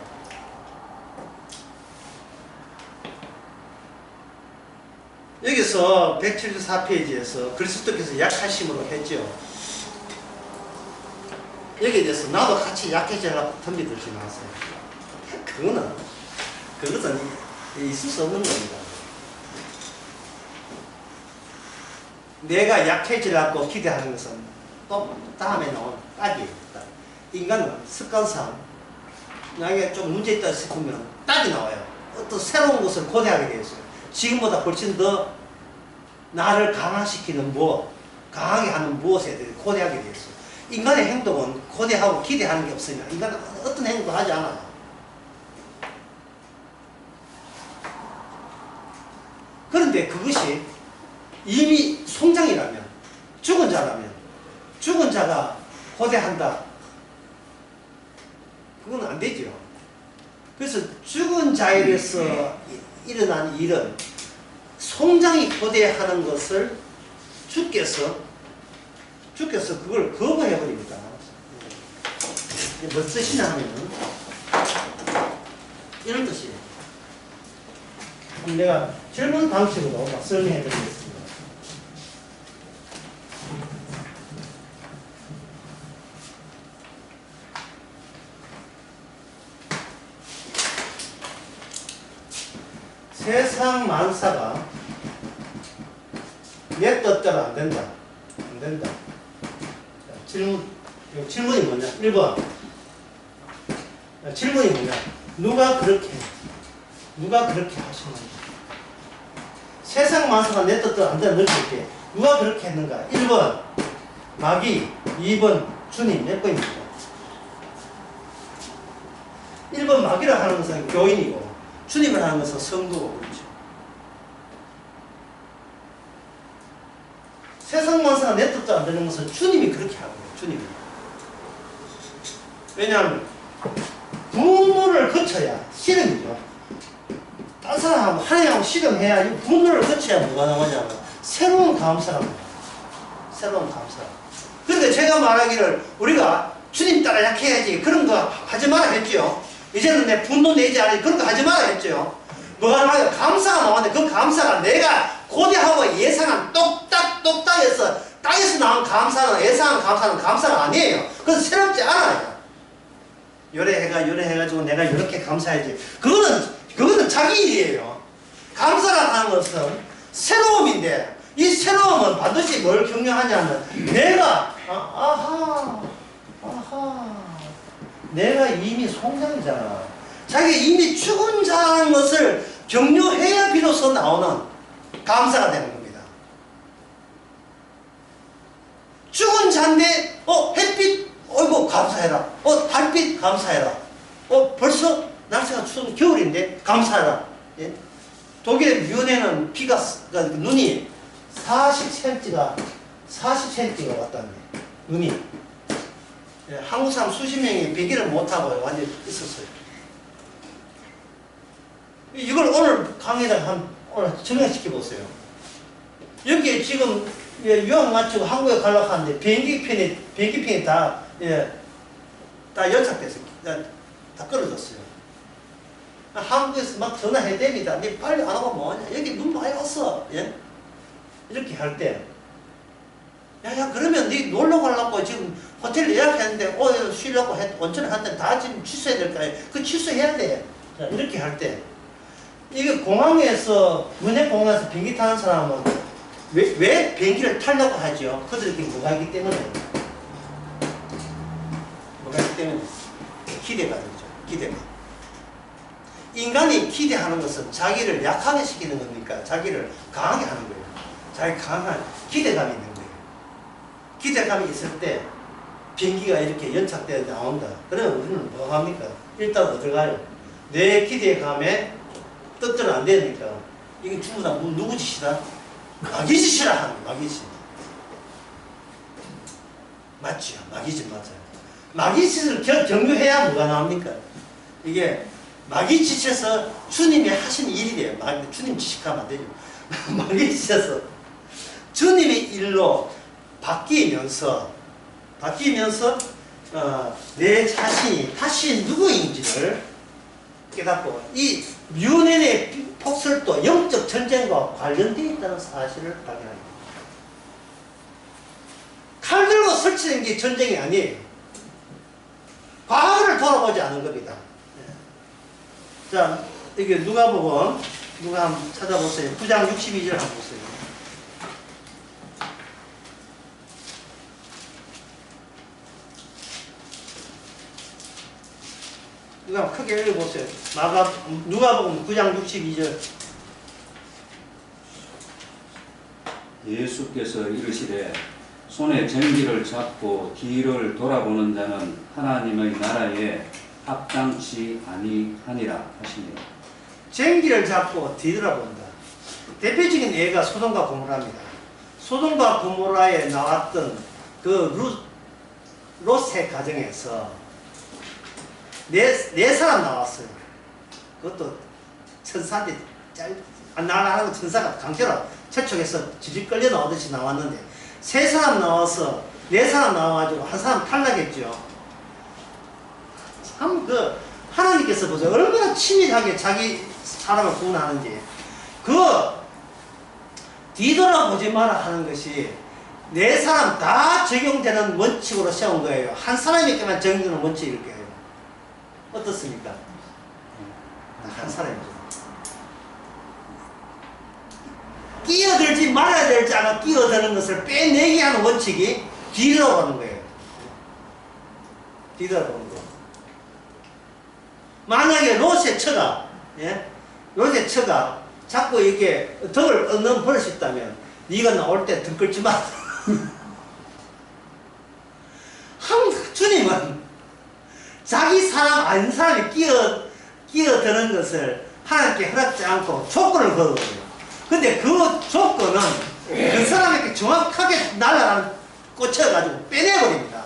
여기서 174페이지에서 그리스도께서 약하심으로 했죠. 여기에 대해서 나도 같이 약해지라고 덤비 들지 마세요. 그것은 있을 수 없는 겁니다. 내가 약해지라고 기대하는 것은 또 다음에 나온 딱이에요. 인간은 습관상 나에게 좀 문제 있다 싶으면 딱이 나와요. 어떤 새로운 것을 고대하게 되어 있어요. 지금보다 훨씬 더 나를 강화시키는 강하게 하는 무엇에 대해 고대하게 되어 있어요. 인간의 행동은 고대하고 기대하는 게 없으면 인간은 어떤 행동도 하지 않아요. 그런데 그것이 이미 송장이라면, 죽은 자라면, 죽은 자가 고대한다. 그건 안 되죠. 그래서 죽은 자에게서 일어난 일은 송장이 고대하는 것을 주께서 그걸 거부해버립니다. 무슨 뜻이냐 하면 이런 뜻이에요. 그럼 내가 질문 방식으로 설명해 드리겠습니다. 세상 만사가 내 뜻대로 안 된다. 안 된다. 질문이 뭐냐? 1번. 질문이 뭐냐? 누가 그렇게 하시는가? 세상 만사가 내 뜻대로 안 된다. 넣을게. 누가 그렇게 했는가? 1번. 마귀. 2번. 주님. 몇 번입니까? 1번 마귀라 하는 것은 교인이고, 주님을 하는 것은 성도고, 그렇죠. 세상 만사가 내 뜻대로 안 되는 것은 주님이 그렇게 하고요. 주님이. 왜냐하면 분노를 거쳐야 실험이죠. 딴 사람하고 하나님하고 실험해야 이 분노를 거쳐야 뭐가 나오냐면 새로운 감사가 나와요. 새로운 감사. 그런데 제가 말하기를 우리가 주님 따라 약해야지 그런 거 하지 마라 했죠. 이제는 내 분노 내지 않으니 그런 거 하지 마라 했죠. 뭐가 나와요? 감사가 나왔는데 그 감사가 내가 고대하고 예상한 똑딱해서 땅에서 나온 감사는 예상한 감사는 감사가 아니에요. 그래서 새롭지 않아요. 요래해가지고 내가 이렇게 감사해야지. 그거는 자기 일이에요. 감사라 하는 것은 새로움인데 이 새로움은 반드시 뭘 격려하냐면 내가 내가 이미 송장이잖아. 자기가 이미 죽은 자라는 것을 격려해야 비로소 나오는 감사가 되는 겁니다. 죽은 자인데 햇빛 어이구 감사해라. 달빛 감사해라. 벌써 날씨가 추운 겨울인데 감사해라. 예? 독일의 뮌헨은 눈이 40cm가 왔다네. 눈이. 예, 한국 사람 수십 명이 비기를 못하고 완전히 있었어요. 이걸 오늘 강의에다 오늘 정리시켜 보세요. 여기에 지금 유학 마치고 한국에 가려고 하는데 비행기편이 다 연착돼서 다 끊어졌어요. 한국에서 막 전화해야 됩니다. 니 빨리 안 오고 뭐하냐. 여기 눈 많이 왔어. 예? 이렇게 할 때 야 그러면 니 놀러 가려고 지금 호텔 예약했는데 쉬려고 온천을 했는데 다 지금 취소해야 될까? 그 취소해야 돼. 자, 이렇게 할 때 이게 공항에서 문해공항에서 비행기 타는 사람은 왜 비행기를 타려고 하죠? 그들에게 뭐가 있기 때문에. 뭐가 있기 때문에. 기대가 되죠. 기대가. 인간이 기대하는 것은 자기를 약하게 시키는 겁니까? 자기를 강하게 하는 거예요. 자기 강한 기대감이 있는 거예요. 기대감이 있을 때 비행기가 이렇게 연착되어 나온다. 그러면 우리는 뭐 합니까? 일단 어디 가요? 내 기대감에 뜻대로 안 되니까 이게 전부 다 누구 짓이다? 마귀 짓이라 하는 거예요. 마귀 짓. 맞죠? 마귀 짓 맞아요. 마귀 짓을 경유해야 뭐가 나옵니까? 이게 마귀 짓에서 주님이 하신 일이래요. 주님 지식하면 안 되죠. 마귀 짓에서 주님의 일로 바뀌면서 내 자신이 다시 누구인지를 깨닫고 이 뮤넨의 폭설도 영적 전쟁과 관련되어 있다는 사실을 발견합니다. 칼 들고 설치는 게 전쟁이 아니에요. 과거를 돌아보지 않은 겁니다. 자, 이게 누가복음, 누가 한번 찾아보세요. 9장 62절 한번 보세요. 누가 크게 읽어보세요. 누가복음 9장 62절. 예수께서 이르시되 손에 쟁기를 잡고 뒤를 돌아보는 자는 하나님의 나라에 합당치 아니하니라 하시니. 쟁기를 잡고 뒤돌아본다. 대표적인 예가 소돔과 고모라입니다. 소돔과 고모라에 나왔던 그 롯의 가정에서 네 사람 나왔어요. 그것도 천사인데 안 나가는 천사가 강제로 채촉해서 지질 끌려 나오듯이 나왔는데 세 사람 나와서 네 사람 나와가지고 한 사람 탈락했죠. 참 하나님께서 보세요. 얼마나 치밀하게 자기 사람을 구원하는지. 뒤돌아보지 마라 하는 것이 네 사람 다 적용되는 원칙으로 세운 거예요. 한 사람에게만 적용되는 원칙일 거예요. 어떻습니까? 한 사람이죠. 끼어들지 말아야 될 자가 끼어드는 것을 빼내게 하는 원칙이 뒤돌아보는 거예요. 뒤돌아보는 거. 만약에 롯의 처가, 롯의 처가 자꾸 이렇게 덕을 얻는 버릇이 있다면 네가 나올 때 등 끌지 마. 주님은 자기 사람 아닌 사람이 끼어드는 것을 하나님께 허락지 않고 조건을 걸어요. 근데 그 조건은 그 사람에게 정확하게 날아가는 꽂혀가지고 빼내버립니다.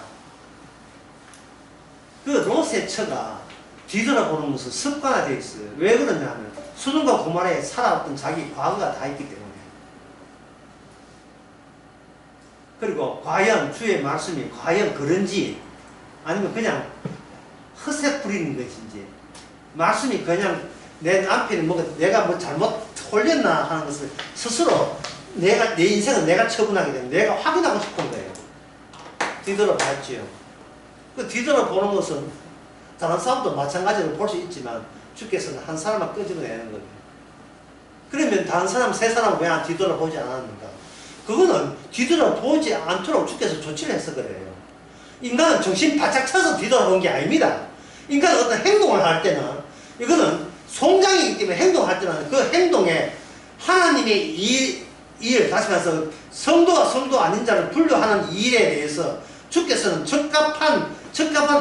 그 롯의 처가 뒤돌아보는 것은 습관화되어 있어요. 왜 그러냐 하면 소돔과 고모라에 살아왔던 자기 과거가 다 있기 때문에. 그리고 과연 주의 말씀이 과연 그런지 아니면 그냥 허세 부리는 것인지 말씀이 그냥 내 남편이 내가 뭐 잘못 홀렸나 하는 것을 스스로 내 인생은 내가 처분하게 되면 내가 확인하고 싶은 거예요. 뒤돌아봤지요. 그 뒤돌아보는 것은 다른 사람도 마찬가지로 볼 수 있지만 주께서는 한 사람만 끄집어내는 거예요. 그러면 다른 사람 세 사람은 왜 뒤돌아보지 않았는가? 그거는 뒤돌아보지 않도록 주께서 조치를 해서 그래요. 인간은 정신 바짝 쳐서 뒤돌아본 게 아닙니다. 인간은 어떤 행동을 할 때는 이거는 송장이기 때문에 행동할 때는 그 행동에 하나님의 일 다시 말해서 성도와 성도 아닌 자를 분류하는 이 일에 대해서 주께서는 적합한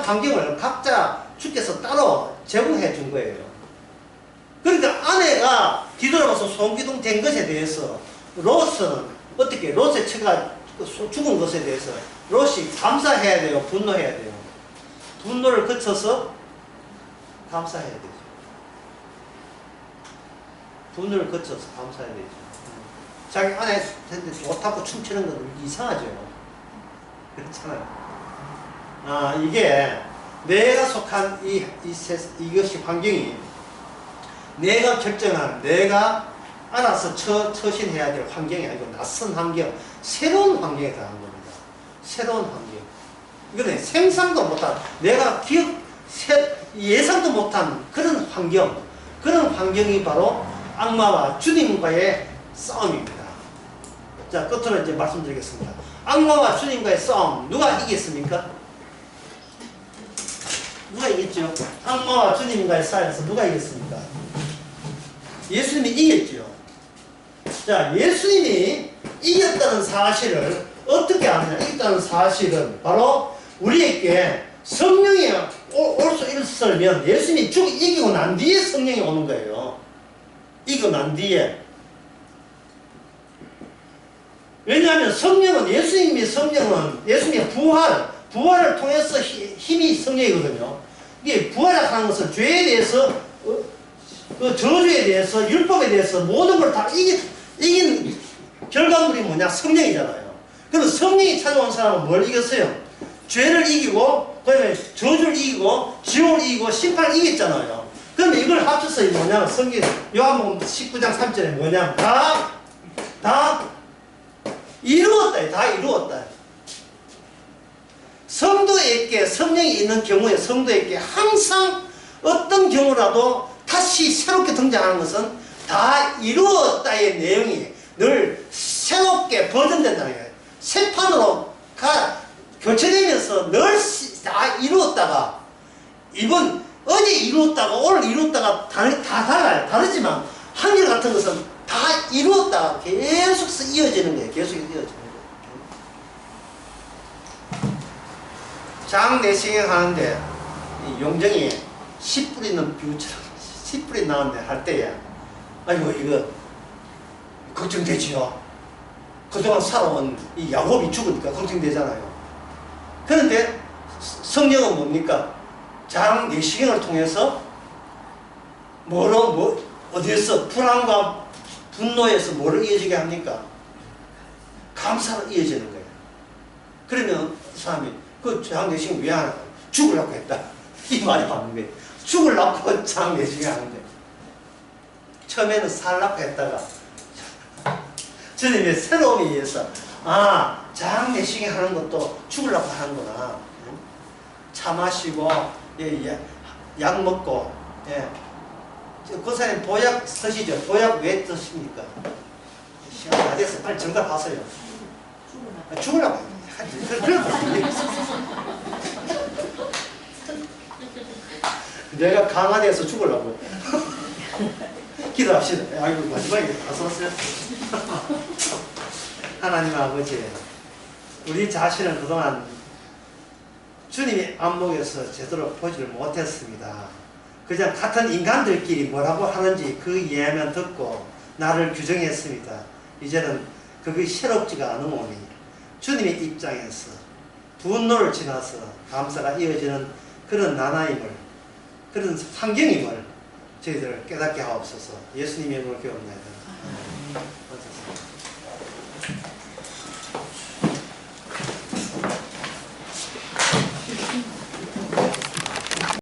환경을 각자 주께서 따로 제공해 준 거예요. 그러니까 아내가 뒤돌아봐서 소음기둥 된 것에 대해서 롯은 어떻게 롯의 처가 죽은 것에 대해서 롯이 감사해야 돼요? 분노해야 돼요? 분노를 거쳐서 감사해야 되죠. 분노를 거쳐서 감사해야 되죠. 자기 아내한테 좋다고 춤추는 건 이상하죠. 그렇잖아요. 이게 내가 속한 이것이 환경이 내가 결정한 내가 알아서 처신해야 될 환경이 아니고 낯선 환경, 새로운 환경에 들어간 겁니다. 새로운 환경. 이거는 생상도 못한 내가 예상도 못한 그런 환경, 그런 환경이 바로 악마와 주님과의 싸움입니다. 자, 끝으로 이제 말씀드리겠습니다. 악마와 주님과의 싸움, 누가 이겼습니까? 누가 이겼죠? 악마와 주님과의 싸움에서 누가 이겼습니까? 예수님이 이겼죠. 자, 예수님이 이겼다는 사실을 어떻게 아느냐? 이겼다는 사실은 바로 우리에게 성령이 올 수 있으면 예수님이 이기고 난 뒤에 성령이 오는 거예요. 이기고 난 뒤에. 왜냐하면 성령은 예수님의 부활을 통해서 힘이 성령이거든요. 이게 부활하는 것은 죄에 대해서 그 저주에 대해서 율법에 대해서 모든 걸 다 이긴 결과물이 뭐냐? 성령이잖아요. 그럼 성령이 찾아온 사람은 뭘 이겼어요? 죄를 이기고 그다음에 저주를 이기고 지옥을 이기고 심판을 이겼잖아요. 그러면 이걸 합쳐서 뭐냐? 성경 요한복음 19장 3절에 뭐냐? 다 이루었다. 다 이루었다. 성도에게 성령이 있는 경우에 성도에게 항상 어떤 경우라도 다시 새롭게 등장하는 것은 다 이루었다의 내용이 늘 새롭게 버전된다는 거예요. 새 판으로 교체되면서 늘 다 이루었다가 이번 어제 이루었다가 오늘 이루었다가 다 달라요. 다르지만 한결같은 것은 다 이루었다가 계속 이어지는 거예요. 계속 이어지는 거예요. 장내시경 하는데 용정이 10불 있는 뷰처럼 10불이 나오는데 할 때에 아이고 이거 걱정되지요. 그동안 살아온 이 야곱이 죽으니까 걱정되잖아요. 그런데 성령은 뭡니까? 장내시경을 통해서 어디에서 불안과 분노에서 뭐를 이어지게 합니까? 감사로 이어지는 거예요. 그러면 사람이 그 장내시경 왜 하나? 죽으려고 했다. 이 말이 맞는 거예요. 죽으려고 장내시경 하는데 처음에는 살라고 했다가 주님의 새로움에 의해서 장내시경 하는 것도 죽으려고 하는구나. 차 마시고 약 먹고 그 사람이 보약 쓰시죠? 보약 왜 쓰십니까? 시간 다 됐어. 빨리 정답하세요. 죽으라고. 내가 강화돼서 죽으려고. 기도합시다. 아이고 마지막에 다 썼어요. 하나님 아버지, 우리 자신을 그동안 주님의 안목에서 제대로 보지를 못했습니다. 그냥 같은 인간들끼리 뭐라고 하는지 그 이야기만 듣고 나를 규정했습니다. 이제는 그게 새롭지가 않으오니 주님의 입장에서 분노를 지나서 감사가 이어지는 그런 나라임을, 그런 환경임을 저희들 깨닫게 하옵소서. 예수님의 이름으로 기도합니다.